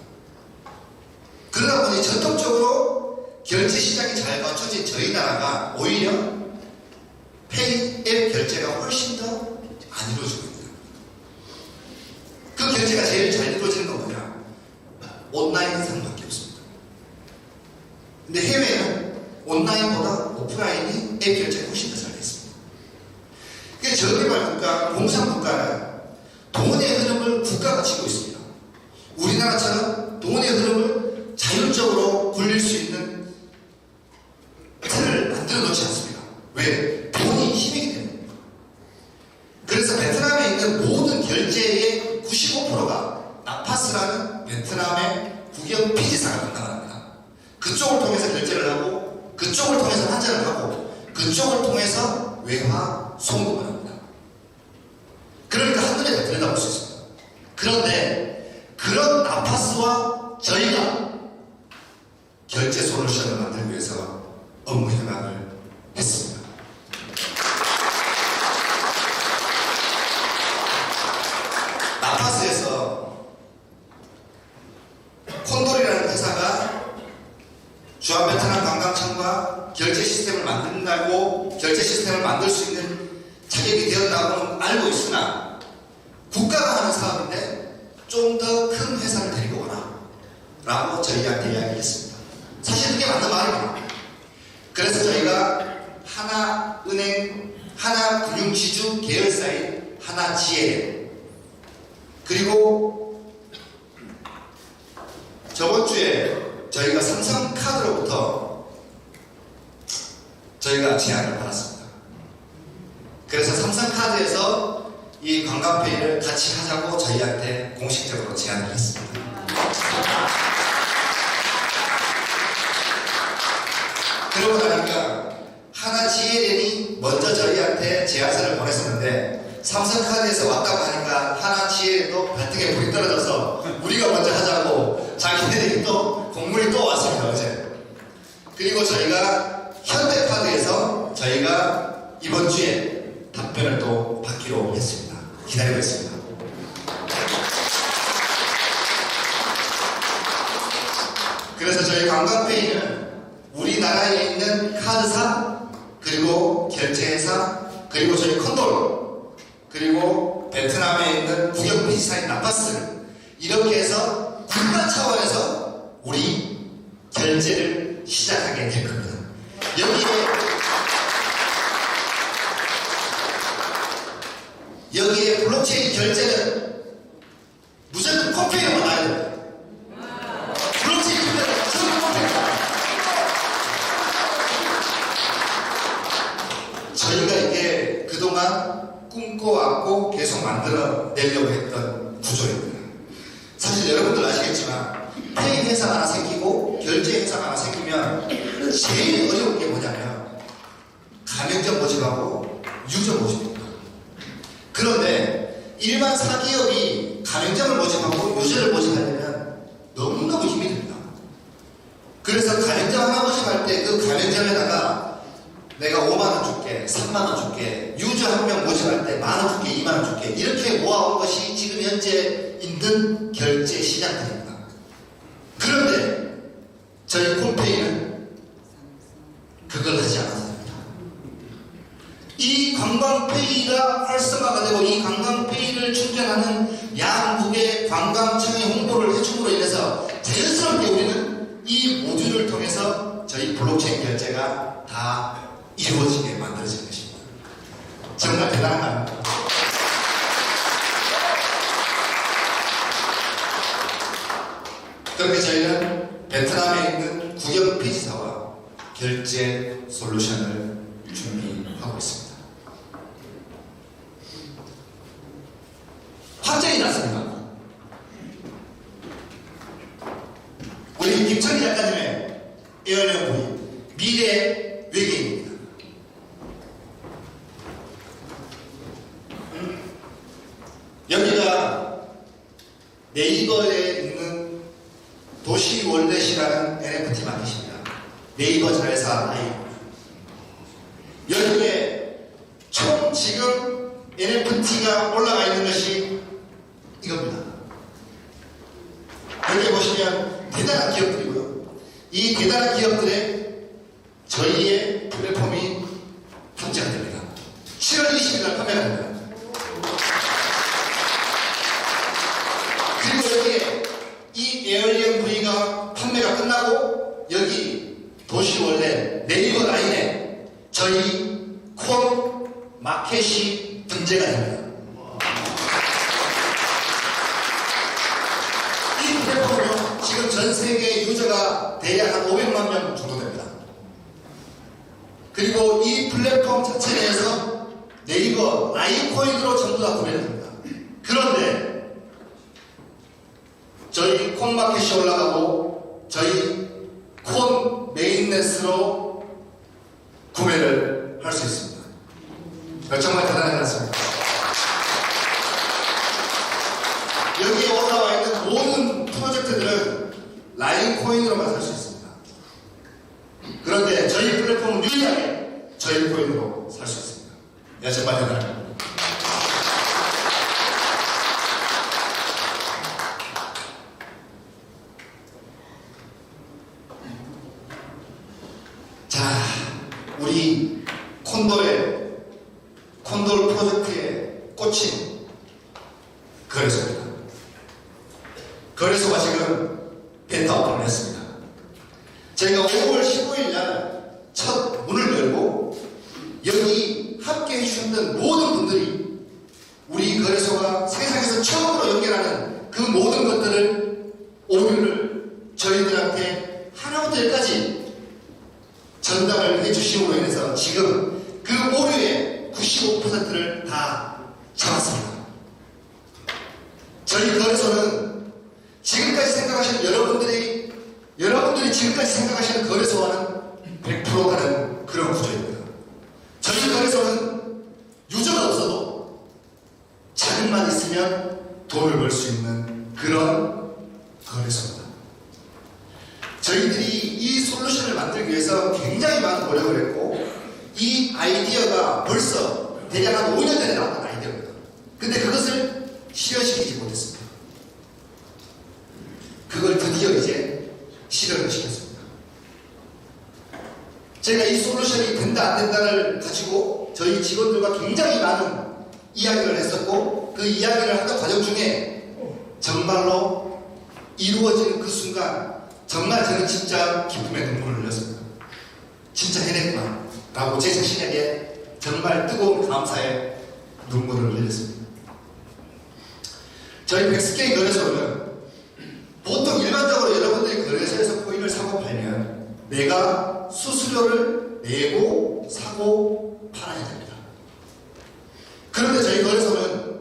그러다 보니 전통적으로 결제 시장이 잘 갖춰진 저희 나라가 오히려 페이 앱 결제가 훨씬 더 안 이루어지고 있습니다. 그 결제가 제일 잘 이루어지는 건 뭐냐? 온라인 상밖에 없습니다. 근데 해외는 온라인보다 오프라인이 앱 결제가 훨씬 더 잘 되어 있습니다. 그러니까 저개발 국가, 공산국가는 돈의 흐름을 국가가 지고 있습니다. 우리나라처럼 돈의 흐름을 자율적으로 굴릴 수 있는 틀을 만들어 놓지 않습니다. 왜? 돈이 힘이기 때문입니다. 그래서 베트남에 있는 모든 결제의 95%가 나파스라는 베트남의 국영 피지사가 담당합니다. 그쪽을 통해서 결제를 하고, 그쪽을 통해서 환전을 하고, 그쪽을 통해서 외화 송금을 합니다. 그러니까 한눈에 다 들여다볼 수 있습니다. 그런데 그런 나파스와 저희가 결제 솔루션을 만들기 위해서 업무 협약을 했습니다. 나파스에서 콘돌이라는 회사가 주한베트남 관광청과 결제 시스템을 만든다고, 결제 시스템을 만들 수 있는 자격이 되었다고는 알고 있으나 국가가 하는 사업인데 좀 더 큰 회사를 데리고 오라 라고 저희한테 이야기했습니다. 사실 그게 맞는 말입니다. 그래서 저희가 하나은행, 하나금융지주 계열사인 하나지혜, 그리고 저번 주에 저희가 삼성카드로부터 저희가 제안을 받았습니다. 그래서 삼성카드에서 이 관광페이를 같이 하자고 저희한테 공식적으로 제안을 했습니다. 그러고 나니까 하나지혜련이 먼저 저희한테 제안서를 보냈었는데, 삼성카드에서 왔다고 하니까 하나지혜도 발등에 불이 떨어져서 우리가 먼저 하자고 자기들이 또 공문이 또 왔습니다, 어제. 그리고 저희가 현대카드에서 저희가 이번 주에 답변을 또 받기로 했습니다. 기다리고 있습니다. 그래서 저희 관광페이는 우리나라에 있는 카드사, 그리고 결제회사, 그리고 저희 콘돌, 그리고 베트남에 있는 국영피지사인 나파스, 이렇게 해서 국가 차원에서 우리 결제를 시작하게 될 겁니다. 여기에 블록체인 결제는 무조건 컴페이로만 나야 됩니다. 블록체인 결제는 무조건 컴페이입니다. 저희가 이게 그동안 꿈꿔왔고 계속 만들어 내려고 했던 구조입니다. 사실 여러분들 아시겠지만 페이 회사가 하나 생기고 결제 회사가 하나 생기면 제일 어려운 게 뭐냐면 가맹점 모집하고 유저 모집입니다. 그런데 일반 사기업이 가맹점을 모집하고 유저를 모집하려면 너무너무 힘이 듭니다. 그래서 가맹점 하나 모집할 때 그 가맹점에다가 내가 5만원 줄게, 3만원 줄게, 유저 한 명 모집할 때 만원 줄게, 2만원 줄게, 이렇게 모아온 것이 지금 현재 있는 결제 시장들입니다. 그런데 저희 콤페이는 그걸 하지 않았습니다. 이 관광페이가 활성화가 되고 이 관광페이를 충전하는 양국의 관광청의 홍보를 해줌으로 인해서 자연스럽게 우리는 이 모듈을 통해서 저희 블록체인 결제가 다 저희는 베트남에 있는 국영 폐지사와 결제 솔루션을 준비하고 있습니다. 확정이 났습니다. 우리 김천희 작가님의 에어리언 부인 미래 외계인입니다. 여기가 네이버에 있는 도시월렛이라는 NFT 마켓입니다. 네이버 자회사 아이. 여기에 총 지금 NFT가 올라가 있는 것이 이겁니다. 여기 보시면 대단한 기업들이고요. 이 대단한 기업들의 저희의 플랫폼이 탑재가 됩니다. 7월 20일 날 판매가 됩니다. 그리고 여기에 이 에어리언 V가 판매가 끝나고 여기 도시월렛 네이버 라인에 저희 콘 마켓이 등재가 됩니다. 이 플랫폼은 지금 전 세계 유저가 대략 한 500만 명 정도 됩니다. 그리고 이 플랫폼 자체 내에서 네이버 라이코인으로 전부 다 구매를 합니다. 그런데 저희 콘 마켓이 올라가고 저희 콘 메인넷으로 구매를 할 수 있습니다. 정말 대단하지 않습니까? 여기에 올라와 있는 모든 프로젝트들은 라인코인으로만 살 수 있습니다. 그런데 저희 플랫폼은 유일하게 저희 코인으로 살 수 있습니다. 정말 대단합니다. 자, 우리 콘돌 프로젝트에 꽂힌 거래소입니다. 거래소가 지금 벤더 오픈을 했습니다. 저희가 5월 15일 날 첫 문을 열고 여기 함께 해주셨던 모든 분들이 우리 거래소가 세상에서 처음으로 연결하는 그 모든 것들을 오류를 저희들한테 하나부터 열까지 전달을 해주심으로 인해서 지금 그 오류의 95%를 다 잡았습니다. 저희 거래소는 지금까지 생각하시는 여러분들이 지금까지 생각하시는 거래소와는 100% 다른 그런 구조입니다. 저희 거래소는 유저가 없어도 자금만 있으면 돈을 벌 수 있는 그런 거래소입니다. 저희들이 이 솔루션을 만들기 위해서 굉장히 많은 노력을 했고 이 아이디어가 벌써 대략 한 5년 전에 나왔던 아이디어입니다. 근데 그것을 실현시키지 못했습니다. 그걸 드디어 이제 실현을 시켰습니다. 제가 이 솔루션이 된다 안 된다를 가지고 저희 직원들과 굉장히 많은 이야기를 했었고 그 이야기를 하던 과정 중에 정말로 이루어지는 그 순간 정말 저는 진짜 기쁨의 눈물을 흘렸습니다. 진짜 해냈구나 라고 제 자신에게 정말 뜨거운 감사의 눈물을 흘렸습니다. 저희 백스케이 거래소는 보통 일반적으로 여러분들이 거래소에서 코인을 사고 팔면 내가 수수료를 내고 사고 팔아야 됩니다. 그런데 저희 거래소는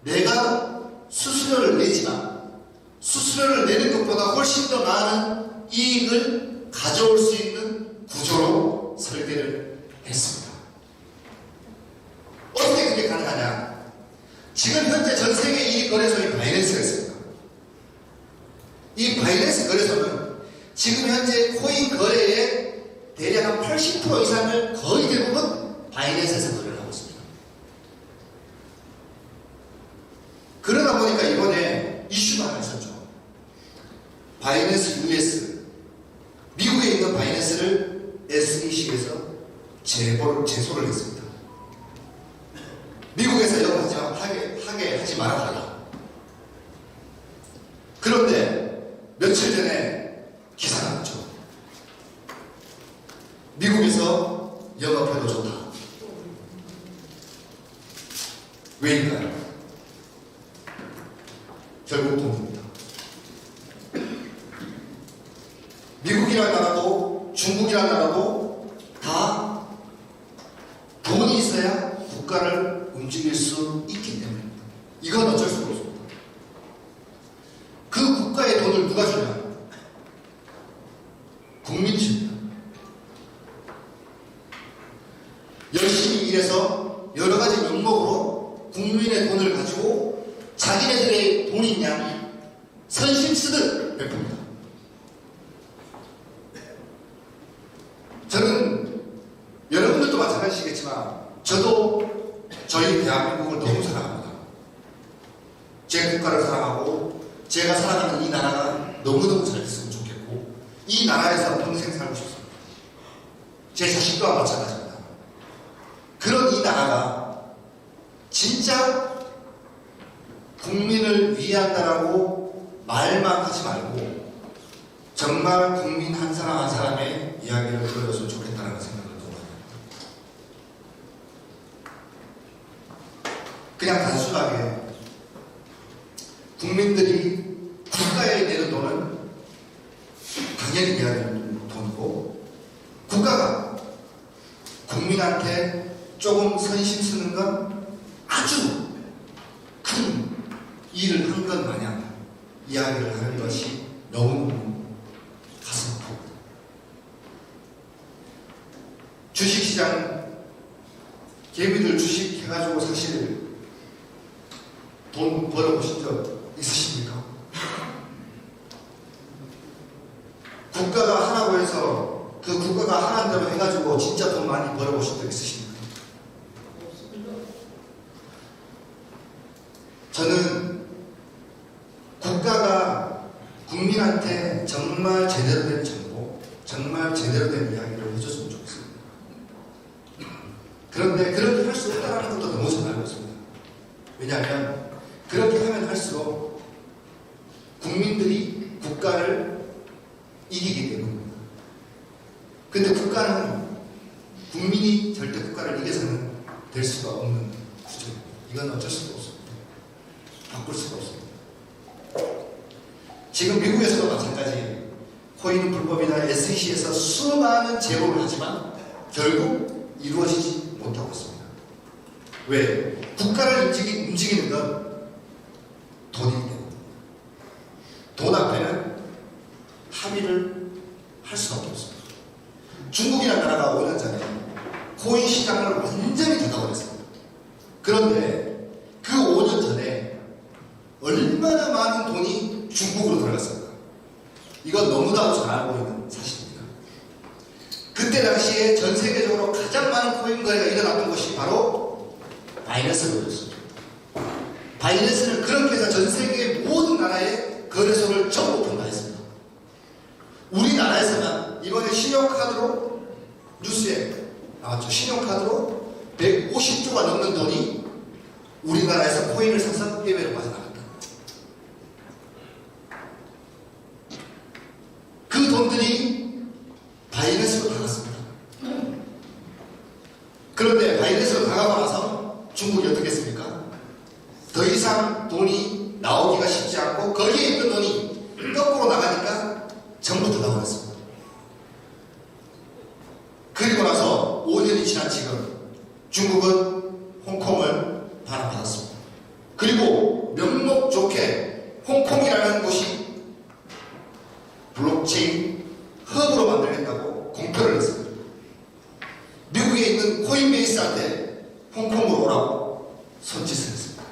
내가 수수료를 내지만 수수료를 내는 것보다 훨씬 더 많은 이익을 가져올 수 있는 구조로 설계를 했습니다. 어떻게 그게 가능하냐? 지금 현재 전 세계 1위 거래소인 바이낸스가 있습니다. 이 바이낸스 거래소는 지금 현재 코인 거래의 대략 한 80% 이상을 거의 대부분 바이낸스에서 거래를 하고 있습니다. 그러다 보니까 이번에 이슈가 하나 있었죠. 바이낸스 US, 미국에 있는 바이낸스를 SEC에서 제소를 했습니다. 미국에서 이거 하게 하지 말아달라. 그런데 며칠 전에 기사가 났죠. 미국에서 영업해도 좋다. 왜일까요? 결국 돈입니다. 미국이라는 나라도 중국이라는 나라도 다 돈이 있어야 국가를 움직일 수 있기 때문입니다. 이건 어쩔 수가 없습니다. 그 국가의 돈을 누가 주냐? 국민이 줍니다. 열심히 일해서 여러 가지 명목으로 국민의 돈을 가지고 자기네들의 돈인 양 선심 쓰듯 베풉니다. 저는 여러분들도 마찬가지시겠지만 저도 저희 대한민국을 너무 사랑합니다. 제 국가를 사랑하고 제가 살아가는 이 나라가 너무너무 잘 됐으면 좋겠고 이 나라에서 평생 살고 싶습니다. 제 자식과 마찬가지입니다. 그런 이 나라가 진짜 국민을 위한다라고 말만 하지 말고 정말 국민 한 사람 한 사람의 이야기를 들어줬으면 좋겠다는 생각을 너무 합니다. 그냥 단순하게 국민들이 국가에 내는 돈은 당연히 내야 되는 돈이고 국가가 국민한테 조금 선심 쓰는 건 아주 큰 일을 한 것 마냥 이야기를 하는 것이 너무 가슴 아프고 주식시장 개미들 주식 해가지고 사실 돈 벌어보신 적 있으십니까? 국가가 하나고 해서 그 국가가 하나한다고 해가지고 진짜 돈 많이 벌어보신 적 있으십니까? 저는 국가가 국민한테 정말 제대로 된 정보, 정말 제대로 된 이야기를 해줬으면 좋겠습니다. 그런데 그렇게 할 수 없다는 것도 너무 잘 알고 있습니다. 왜냐하면 그렇게 하면 할수록 국민들이 국가를 이기기 때문입니다. 근데 국가는 국민이 절대 국가를 이겨서는 될 수가 없는 구조입니다. 이건 어쩔 수가 없습니다. 바꿀 수가 없습니다. 지금 미국에서도 마찬가지예요. 코인 불법이나 SEC에서 수많은 제보를 하지만 결국 이루어지지 못하고 있습니다. 왜? 국가를 움직이는 건 돈이기 때문에 돈 앞에는 합의를 할 수밖에 없습니다. 중국이라는 나라가 5년 전에 코인 시장을 완전히 닫아버렸습니다. 그런데 그 5년 전에 얼마나 많은 돈이 중국으로 들어갔습니까? 이건 너무나도 잘 알고 있는 사실입니다. 그때 당시에 전 세계적으로 가장 많은 코인 거래가 일어났던 것이 바로 바이낸스였습니다. 바이낸스는 그렇게 해서 전 세계의 모든 나라의 거래소를 전부 통과했습니다. 우리나라에서는 이번에 신용카드로 뉴스에 나왔죠. 신용카드로 150조가 넘는 돈이 우리나라에서 코인을 사서 해외로 빠져나갔다. 그 돈들이 바이낸스로 나갔습니다. 그런데 바이낸스로 나가고 나서 중국이 어떻게 했습니까? 더 이상 돈이 나오기가 쉽지 않고 거기에 있던 돈이 거꾸로 나가니까 전부 다 나와버렸습니다. 그리고 나서 5년이 지난 지금 중국은 홍콩을 반환받았습니다. 그리고 명목 좋게 홍콩이라는 곳이 블록체인 헙으로 만들겠다고 공표를 했습니다. 미국에 있는 코인베이스한테 홍콩으로 오라고 손짓을 했습니다.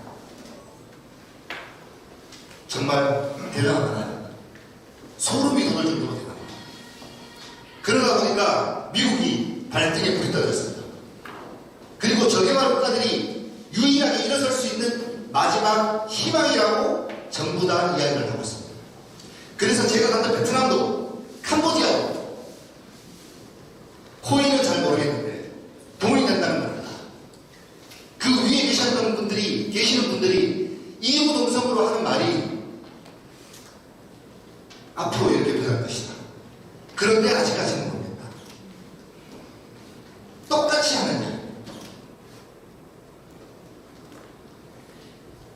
정말 대단한 나라입니다. 소름이 돋을 정도로 대단합니다. 그러다 보니까 미국이 발등에 불이 떨어졌습니다. 그리고 저개발 국가들이 유일하게 일어설 수 있는 마지막 희망이라고 전부 다 이야기를 하고 있습니다. 그래서 제가 갔던 베트남도 캄보디아도 코인은 잘 모르겠는데 돈이 된다는 겁니다. 그 위에 계시는 분들이 이구동성으로 하는 말이 앞으로 이렇게 변할 것이다. 그런데 아직까지는 모릅니다. 똑같이 하는 일.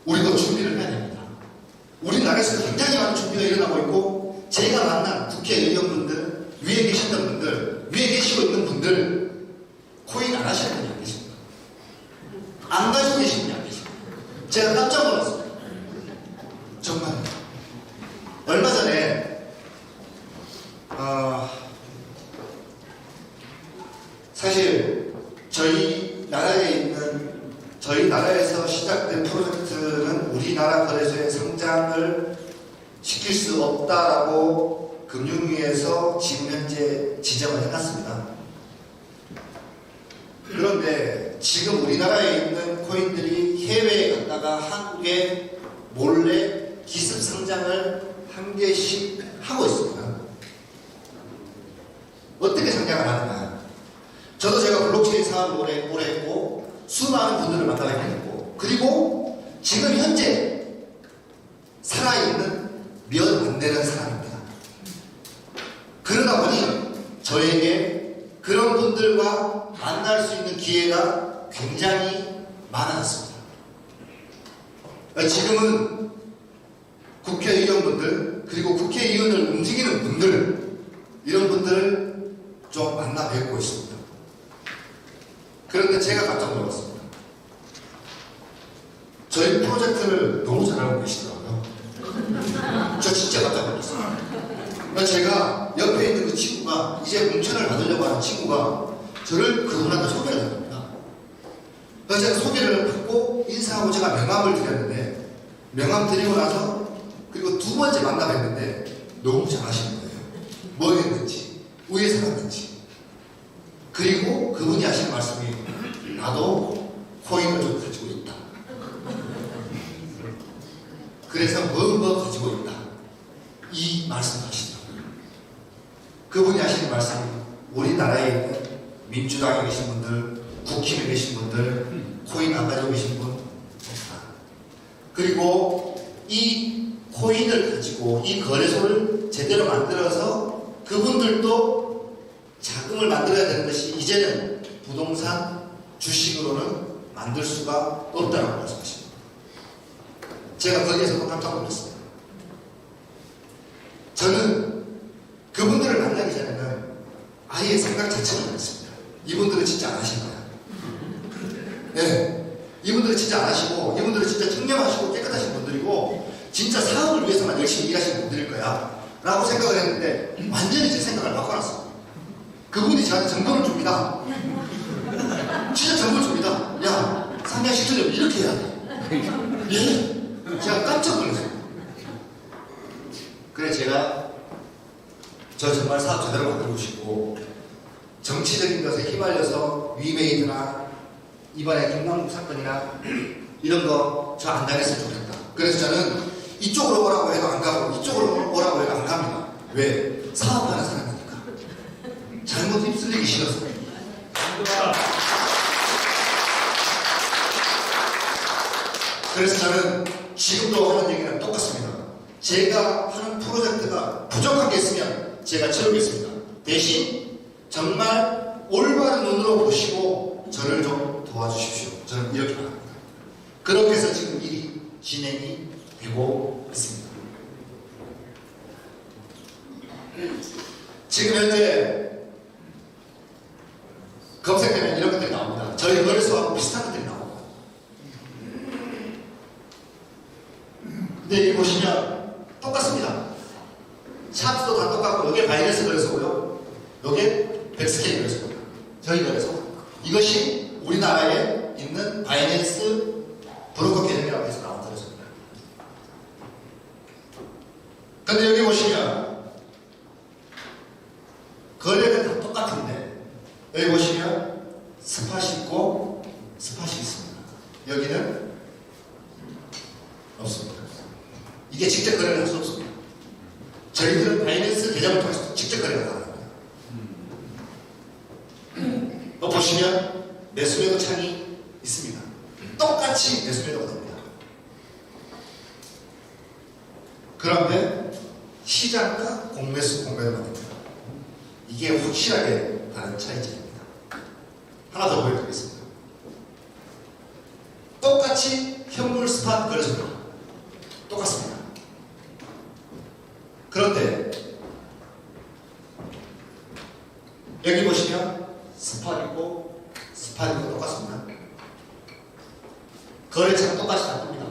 우리도 준비를 해야 됩니다. 우리나라에서 굉장히 많은 준비가 일어나고 있고 제가 만난 만난 국회의원분들, 위에 계셨던 분들, 위에 계시고 있는 분들 코인 안 하시는 분이 안 계십니다. 안 가지고 계신 분이 안 계십니다. 제가 깜짝 놀랐습니다. 정말. 얼마 전에 사실 저희 나라에서 시작된 프로젝트는 우리나라 거래소에 상장을 시킬 수 없다라고 금융위에서 지금 현재 지정을 해놨습니다. 그런데 지금 우리나라에 있는 코인들이 해외에 갔다가 한국에 몰래 기습 상장을 한 개씩 하고 있습니다. 어떻게 상장을 하느냐? 저도 제가 블록체인 사업을 오래 했고 수많은 분들을 만나게 됐고, 그리고 지금 현재 살아있는 몇 안 되는 사람입니다. 그러다 보니 저에게 그런 분들과 만날 수 있는 기회가 굉장히 많아졌습니다. 지금은 국회의원분들, 그리고 국회의원을 움직이는 분들, 이런 분들을 좀 만나 뵙고 있습니다. 그런데 제가 깜짝 놀랐습니다. 저희 프로젝트를 너무 잘 알고 계시더라고요. 저 진짜 깜짝 놀랐어요. 제가 옆에 있는 그 친구가, 이제 공천을 받으려고 하는 친구가 저를 그분한테 소개를 합니다. 그래서 제가 소개를 받고 인사하고 제가 명함을 드렸는데, 명함 드리고 나서 그리고 두 번째 만나 뵀는데 너무 잘하시는 거예요. 뭐 했는지, 왜 살았는지. 그리고 그분이 하시는 말씀이, 나도 코인을 좀 가지고 있다. 그래서 뭐 가지고 있다. 이 말씀을 하시더라고요. 그분이 하시는 말씀이, 우리나라에 있는 민주당에 계신 분들, 국힘에 계신 분들, 코인 안 가지고 계신 분 없다. 그리고 이 코인을 가지고 이 거래소를 제대로 만들어서 그분들도 자금을 만들어야 되는 것이 이제는 부동산, 주식으로는 만들 수가 없다고 말씀하십니다. 제가 거기에서 깜짝 놀랐습니다. 저는 그분들을 만나기 전에는 아예 생각 자체를 안 했습니다. 이분들은 진짜 안 하신 거야. 네. 이분들은 진짜 안 하시고, 이분들은 진짜 청렴하시고 깨끗하신 분들이고, 진짜 사업을 위해서만 열심히 일하시는 분들일 거야 라고 생각을 했는데, 완전히 제 생각을 바꿔놨습니다. 그분이 저한테 정보를 줍니다. 진짜 정보를 줍니다. 야, 상장 시키려면 이렇게 해야 돼. 예. 제가 깜짝 놀랐어요. 그래, 제가 저 정말 사업 제대로 만들고 싶고, 정치적인 것에 휘말려서 위메이드나 이번에 김남국 사건이나 이런 거 저 안 당했으면 좋겠다. 그래서 저는 이쪽으로 오라고 해도 안 가고 이쪽으로 오라고 해도 안 갑니다. 왜? 사업하는 사람이니까. 잘못 휩쓸리기 싫어서. 그래서 저는 지금도 하는 얘기는 똑같습니다. 제가 하는 프로젝트가 부족한 게 있으면 제가 채우겠습니다. 대신 정말 올바른 눈으로 보시고 저를 좀 도와주십시오. 저는 이렇게 말합니다. 그렇게 해서 지금 일이 진행이 되고 있습니다. 지금 현재 검색되면 이런 것들이 나옵니다. 저희 거래소하고 비슷한 것들이 나옵니다. 근데 여기 보시면 똑같습니다. 차트도 다 똑같고, 여기에 바이낸스 거래소고요, 여기에 백스케이 거래소입니다. 저희 거래소. 이것이 우리나라에 있는 바이낸스 브로커 계정이라고 해서 나온 거래소입니다. 근데 여기 보시면 거래는 다 똑같은데, 여기 보시면 스팟이 있고 스팟이 있습니다. 여기는 없습니다. 이게 직접 거래를 할 수 없습니다. 저희들은 바이낸스 계정을 통해서 직접 거래가 가능합니다. 보시면 매수매도 창이 있습니다. 똑같이 매수매도가 됩니다. 그런데 시장가 공매수 공매도가 됩니다. 이게 확실하게 다른 차이점입니다. 하나 더 보여드리겠습니다. 똑같이 현물 스팟 거래소입니다. 똑같습니다. 그런데 여기 보시면 스팟 있고 스팟 있고 똑같습니다. 거래처는 똑같이 납니다.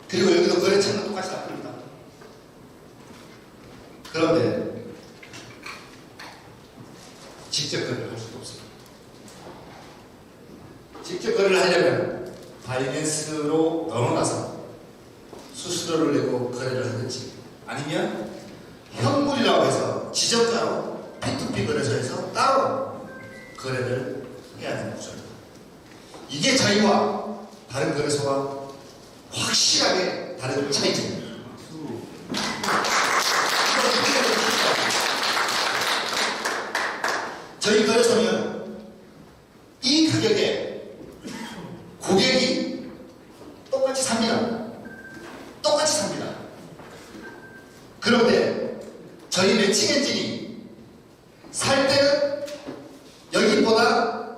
그리고 여기도 거래처는 똑같이 납니다. 그런데 직접 거래를 할 수도 없습니다. 직접 거래를 하려면 바이낸스로 넘어가서 수수료를 내고 거래를 하든지 아니면 현물이라고 해서 지정자로 P2P 거래소에서 따로 거래를 해야 되는 구조입니다. 이게 저희와 다른 거래소와 확실하게 다른 차이점입니다. 저희 거래소는 이 가격에 고객이 똑같이 삽니다. 똑같이 삽니다. 그런데 저희 매칭 엔진이 살 때는 여기보다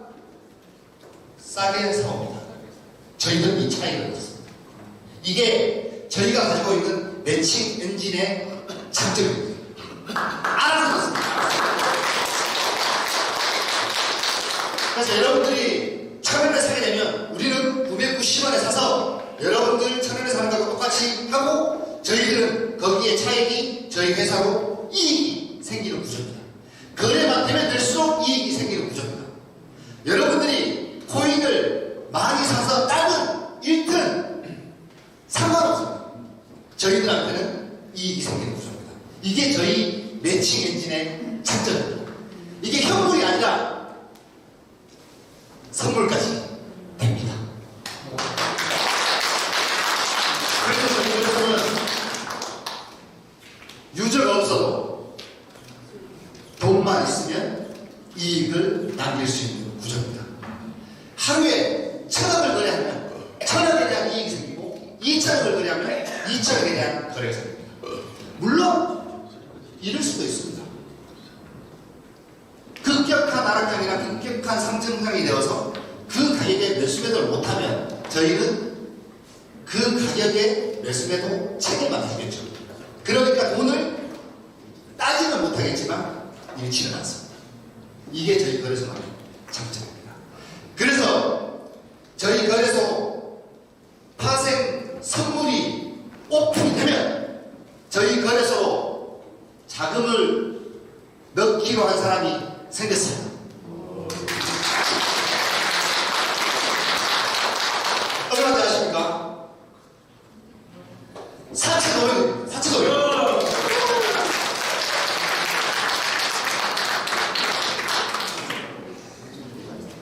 싸게 사옵니다. 저희는 이 차이가 있습니다. 이게 저희가 가지고 있는 매칭 엔진의 장점입니다. 알아서 그렇습니다. 그래서 여러분들이 1,000원에 사게 되면 우리는 990원에 사서 여러분들 1,000원에 사는 거하고 똑같이 하고 저희들은 거기에 차익이 저희 회사로 이익이 생기는 구조입니다. 거래만 되면 될수록 이익이 생기는 구조입니다. 여러분들이 코인을 많이 사서 따는 1등 상관없습니다. 저희들한테는 이익이 생기는 구조입니다. 이게 저희 매칭 엔진의 장점입니다. 이게 현물이 아니라 선물까지 됩니다. 그래서 저희들은 유저가 없어도 돈만 있으면 이익을 남길 수 있는 구조입니다. 하루에 1,000원을 거래하면 1,000원에 대한 이익이 생기고 2,000원을 거래하면 2,000원에 대한 거래가 생깁니다. 물론 잃을 수도 있습니다. 급격한 하락장이나 급격한 상승장이 되어서 그 가격에 매수매도를 못하면 저희는 그 가격에 매수매도 책임만 해주겠죠. 그러니까 돈을 따지는 못하겠지만 잃지는 않습니다. 이게 저희 거래소만의 장점입니다. 그래서 저희 거래소 파생 선물이 오픈이 되면 저희 거래소로 자금을 넣기로 한 사람이 생겼습니다. 얼마나 아십니까? 4,500원입니다. 4,500원.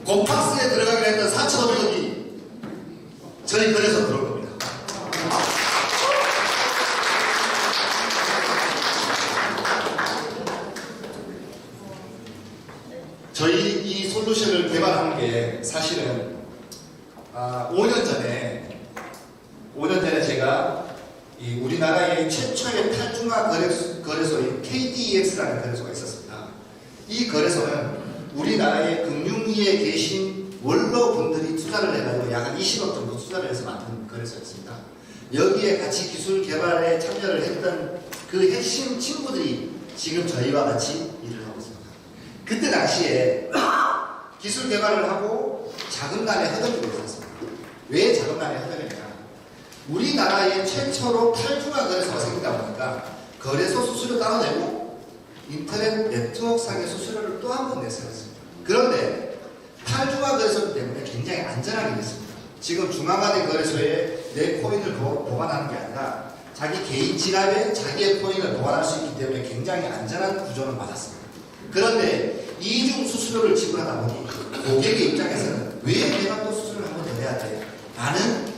곰팡스에 들어가기로 했던 4,500원이 저희 거래소 들어올 겁니다. 저희 이 솔루션을 개발한 게 사실은 5년 전에 제가 이 우리나라의 최초의 탈중화 거래소인 KDEX라는 거래소가 있었습니다. 이 거래소는 우리나라의 금융위에 계신 원로분들이 투자를 해가지고 약 20억 정도 투자를 해서 만든 거래소였습니다. 여기에 같이 기술 개발에 참여를 했던 그 핵심 친구들이 지금 저희와 같이 일을 하고 있습니다. 그때 당시에 기술 개발을 하고 자금난에 허덕이고 있었습니다. 왜 자금난에 허덕이냐? 우리나라의 최초로 탈중화 거래소가 생기다 보니까 거래소 수수료 따로 내고 인터넷 네트워크상의 수수료를 또 한 번 내서 했습니다. 그런데 탈중화 거래소이기 때문에 굉장히 안전하게 됐습니다. 지금 중앙화된 거래소에 내 코인을 보관하는 게 아니라 자기 개인 지갑에 자기의 코인을 보관할 수 있기 때문에 굉장히 안전한 구조는 맞았습니다. 그런데 이중 수수료를 지불하다 보니 고객의 입장에서는 왜 내가 또 수수료를 한 번 더 내야 돼? 라는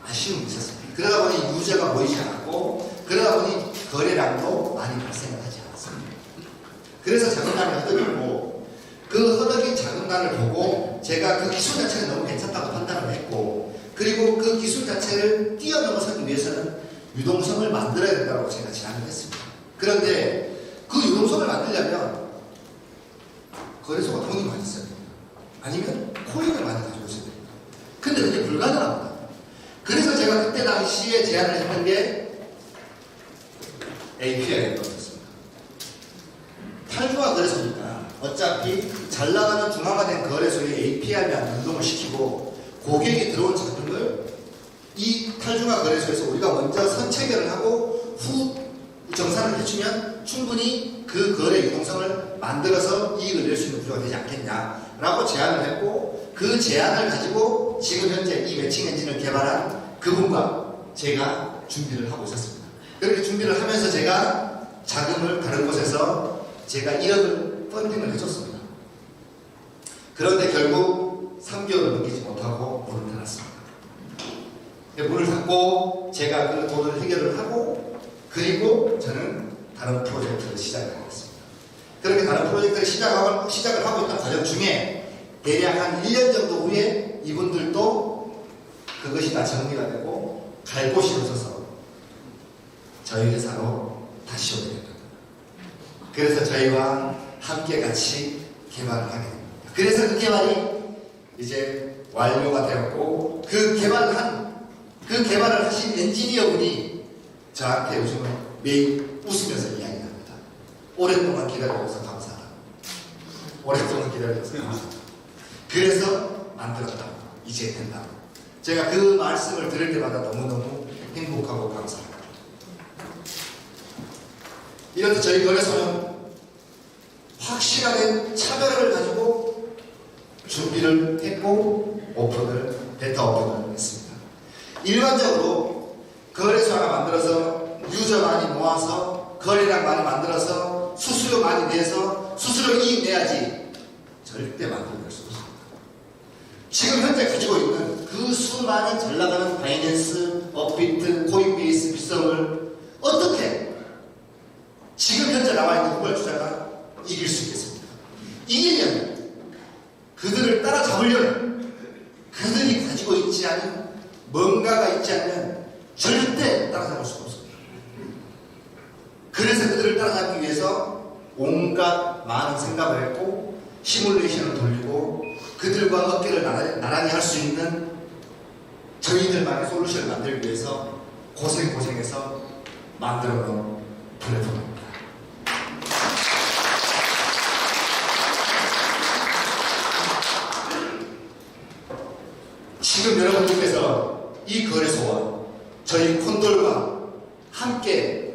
아쉬움이 있었습니다. 그러다 보니 유저가 모이지 않았고 그러다 보니 거래량도 많이 발생을 하지 않았습니다. 그래서 자금난이 허덕이고 그 허덕인 자금난을 보고 제가 그 기술 자체가 너무 괜찮다고 판단을 했고 그리고 그 기술 자체를 뛰어넘어서기 위해서는 유동성을 만들어야 된다고 제가 제안을 했습니다. 그런데 그 유동성을 만들려면 거래소가 돈이 많이 있어야 됩니다. 아니면 코인을 많이 가지고 있어야 됩니다. 근데 그게 불가능합니다. 그래서 제가 그때 당시에 제안을 했던 게 API였습니다. 탈중앙 거래소니까 어차피 잘 나가는 중앙화된 거래소에 API만 연동을 시키고 고객이 들어온 자금을 이 탈중앙 거래소에서 우리가 먼저 선체결을 하고 후 정산을 해주면 충분히 그 거래 유동성을 만들어서 이익을 낼 수 있는 구조가 되지 않겠냐라고 제안을 했고, 그 제안을 가지고 지금 현재 이 매칭 엔진을 개발한 그분과 제가 준비를 하고 있었습니다. 그렇게 준비를 하면서 제가 자금을 다른 곳에서 제가 1억을 펀딩을 해줬습니다. 그런데 결국 3개월을 넘기지 못하고 문을 닫았습니다. 문을 닫고 제가 그 돈을 해결을 하고, 그리고 저는 다른 프로젝트를 시작을 하겠습니다. 그렇게 다른 프로젝트를 시작을 하고 있던 과정 중에 대략 한 1년 정도 후에 이분들도 그것이 다 정리가 되고 갈 곳이 없어서 저희 회사로 다시 오게 됩니다. 그래서 저희와 함께 같이 개발을 하게 됩니다. 그래서 그 개발이 이제 완료가 되었고, 그 개발을 하신 엔지니어분이 저한테 요즘은 매일 웃으면서 이야기합니다. 오랫동안 기다려줘서 감사하다. 오랫동안 기다려줘서 감사하다. 그래서 만들었다. 이제 된다. 제가 그 말씀을 들을 때마다 너무너무 행복하고 감사합니다. 이렇게 저희 거래소는 확실하게 차별화를 가지고 준비를 했고 오픈을, 베타 오픈을 했습니다. 일반적으로 거래소 하나 만들어서 유저 많이 모아서 거래량 많이 만들어서 수수료 많이 내서 수수료 이익 내야지 절대 만들어낼 수 없습니다. 지금 현재 가지고 있는 그 수많은 잘 나가는 바이낸스, 업비트, 코인베이스, 빗썸을 어떻게 지금 현재 나와 있는 후발주자가 이길 수 있겠습니까? 이기려면, 그들을 따라잡으려면 그들이 가지고 있지 않은 뭔가가 있지 않으면 절대 따라잡을 수가 없습니다. 그래서 그들을 따라잡기 위해서 온갖 많은 생각을 했고 시뮬레이션을 돌리고 그들과 어깨를 나란히 할 수 있는 저희들만의 솔루션을 만들기 위해서 고생해서 만들어 놓은 플랫폼입니다. 지금 여러분들께서 이 거래소와 저희 콘돌과 함께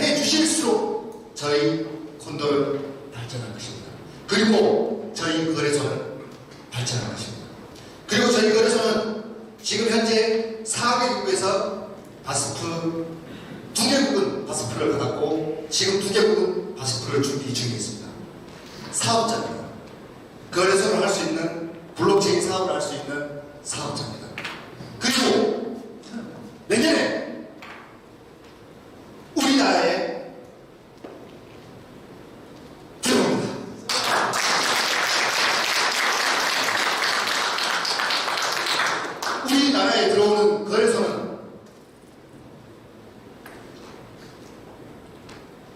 해주실수록 저희 콘돌은 발전할 것입니다. 그리고 저희 거래소는 발전할 것입니다. 그리고 저희 거래소는 지금 현재 4개국에서 바스프 2개국은 바스프를 받았고 지금 2개국은 바스프를 준비 중에 있습니다. 사업자입니다. 거래소를 할 수 있는, 블록체인 사업을 할 수 있는 사업자입니다. 그리고 내년에 우리나라에 들어옵니다. 우리나라에 들어오는 거래소는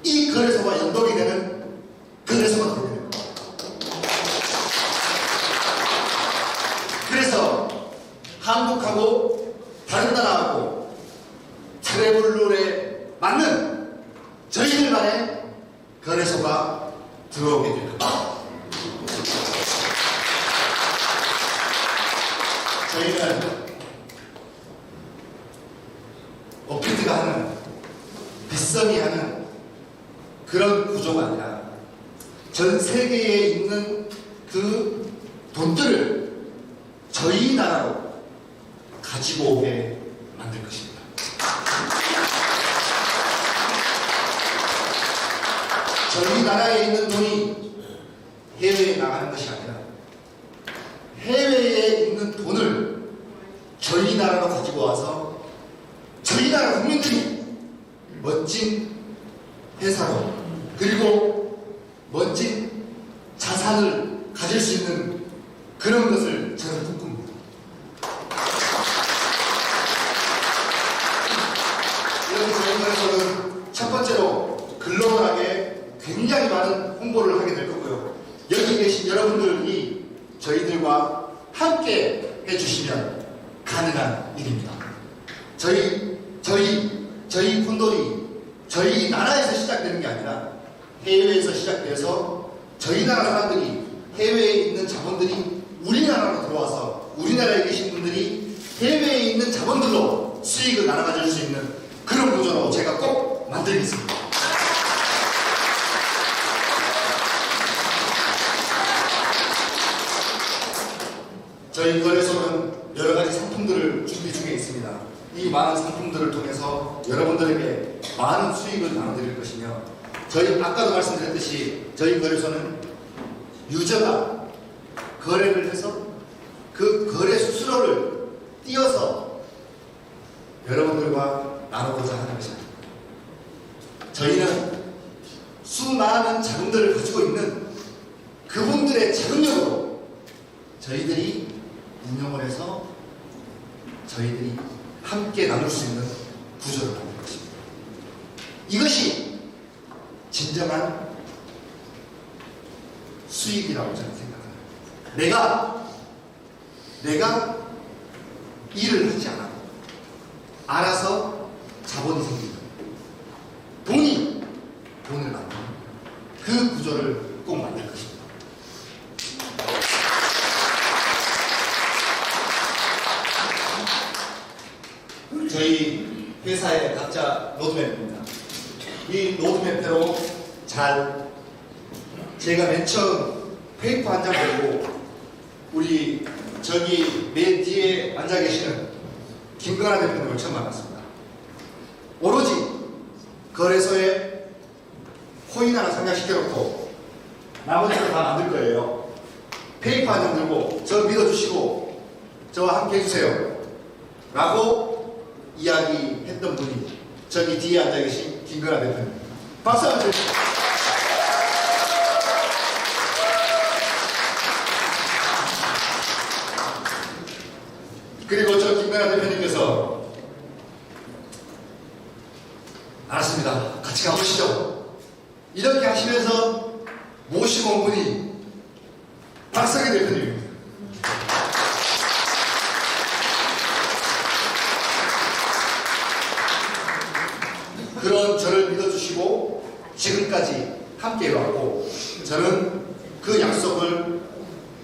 이 거래소와 연동이 되는 거래소가 되게 됩니다. 그래서 한국하고 다른 나라하고 트래블룰에 맞는 저희들만의 거래소가 들어오게 될 겁니다. 저희는 업비트가 하는, 빗썸이 하는 그런 구조가 아니라 전 세계에 있는 그 돈들을 저희 나라로 가지고 오게 만들 것입니다. 저희 나라에 있는 돈이 해외에 나가는 것이 아니라 해외에 있는 돈을 저희 나라로 가지고 와서 저희 나라 국민들이 멋진 회사로, 그리고 멋진 자산을 가질 수 있는 그런 것을 저는 꿈꿉니다. 이렇게 저희 거래소는 첫 번째로 글로벌하게 굉장히 많은 홍보를 하게 될 거고요. 여기 계신 여러분들이 저희들과 함께 해주시면 가능한 일입니다. 저희 콘돌이 저희 나라에서 시작되는 게 아니라 해외에서 시작돼서 저희 나라 사람들이 해외에 있는 자본들이 우리나라로 들어와서 우리나라에 계신 분들이 해외에 있는 자본들로 수익을 나눠 가질 수 있는 그런 구조로 제가 꼭 만들겠습니다. 저희 거래소는 여러 가지 상품들을 준비 중에 있습니다. 이 많은 상품들을 통해서 여러분들에게 많은 수익을 나눠드릴 것이며, 저희 아까도 말씀드렸듯이 저희 거래소는 유저가 거래를 해서 그 거래 수수료를 띄어서 여러분들과 나누고자 하는 것입니다. 저희는 수많은 자금들을 가지고 있는 그분들의 자금력으로 저희들이 운영을 해서 저희들이 함께 나눌 수 있는 구조를 만들 것입니다. 이것이 진정한 수익이라고 저는 생각합니다. 내가 일을 하지 않아 알아서 자본이 생기는 돈을 만드는 그 구조를 꼭 만들 것입니다. 저희 회사의 각자 로드맵입니다. 이 로드맵대로 제가 맨 처음 페이퍼 한 장 들고 우리 저기 맨 뒤에 앉아 계시는 김근하 대표님을 처음 만났습니다. 오로지 거래소에 코인 하나 상장시켜놓고 나머지를 다 만들 거예요. 페이퍼 한 장 들고 저 믿어주시고 저와 함께 해주세요 라고 이야기했던 분이 저기 뒤에 앉아 계신 김근하 대표님. 박수 한번 주세요. 그리고 저 김근하 대표님께서 알았습니다. 같이 가보시죠. 이렇게 하시면서 모시고 온 분이 박성희 대표님입니다. 그런 저를 믿어주시고 지금까지 함께 해왔고, 저는 그 약속을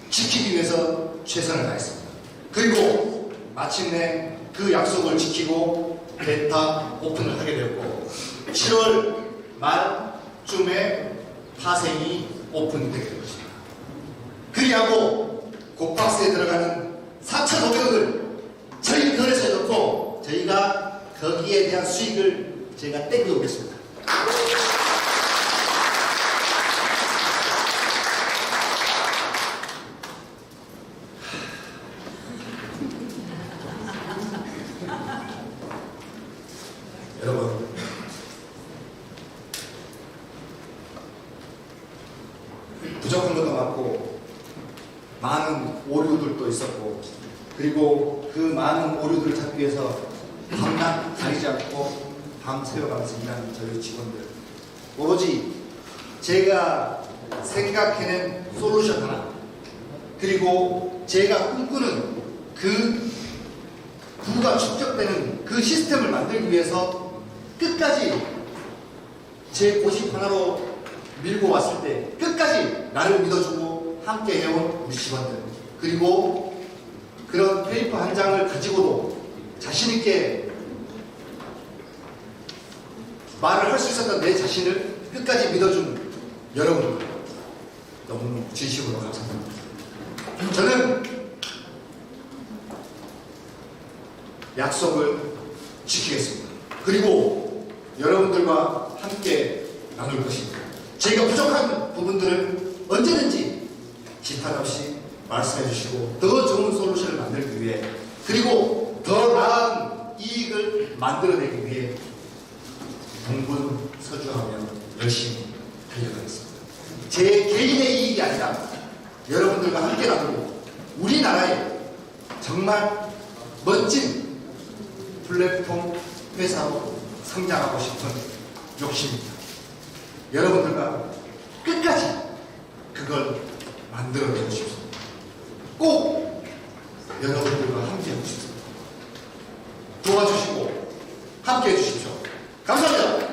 지키기 위해서 최선을 다했습니다. 그리고 마침내 그 약속을 지키고 베타 오픈을 하게 되었고, 7월 말쯤에 파생이 오픈되게 된 것입니다. 그리하고 곡박스에 들어가는 4,500억을 저희 거래소에 넣고 저희가 거기에 대한 수익을 제가 땡겨오겠습니다. 여러분, 부족한 것도 많고 많은 오류들도 있었고, 그리고 그 많은 오류들을 찾기 위해서 밤낮 가리지 않고 밤새워가면서 일하는 저희 직원들, 오로지 제가 생각해낸 솔루션 하나, 그리고 제가 꿈꾸는 그 부가 축적되는 그 시스템을 만들기 위해서 끝까지 제 고집 하나로 밀고 왔을 때 끝까지 나를 믿어주고 함께 해온 우리 직원들, 그리고 그런 페이퍼 한 장을 가지고도 자신있게 말을 할 수 있었던 내 자신을 끝까지 믿어준 여러분, 너무 진심으로 감사합니다. 저는 약속을 지키겠습니다. 그리고 여러분들과 함께 나눌 것입니다. 제가 부족한 부분들은 언제든지 지탄 없이 말씀해 주시고 더 좋은 솔루션을 만들기 위해, 그리고 더 나은 이익을 만들어내기 위해 동분서주하며 열심히 달려가겠습니다. 제 개인의 이익이 아니라 여러분들과 함께 나누고 우리나라에 정말 멋진 플랫폼 회사로 성장하고 싶은 욕심입니다. 여러분들과 끝까지 그걸 만들어내고 싶습니다. 꼭 여러분들과 함께 하고 싶습니다. 도와주시고 함께 해주십시오. 감사합니다.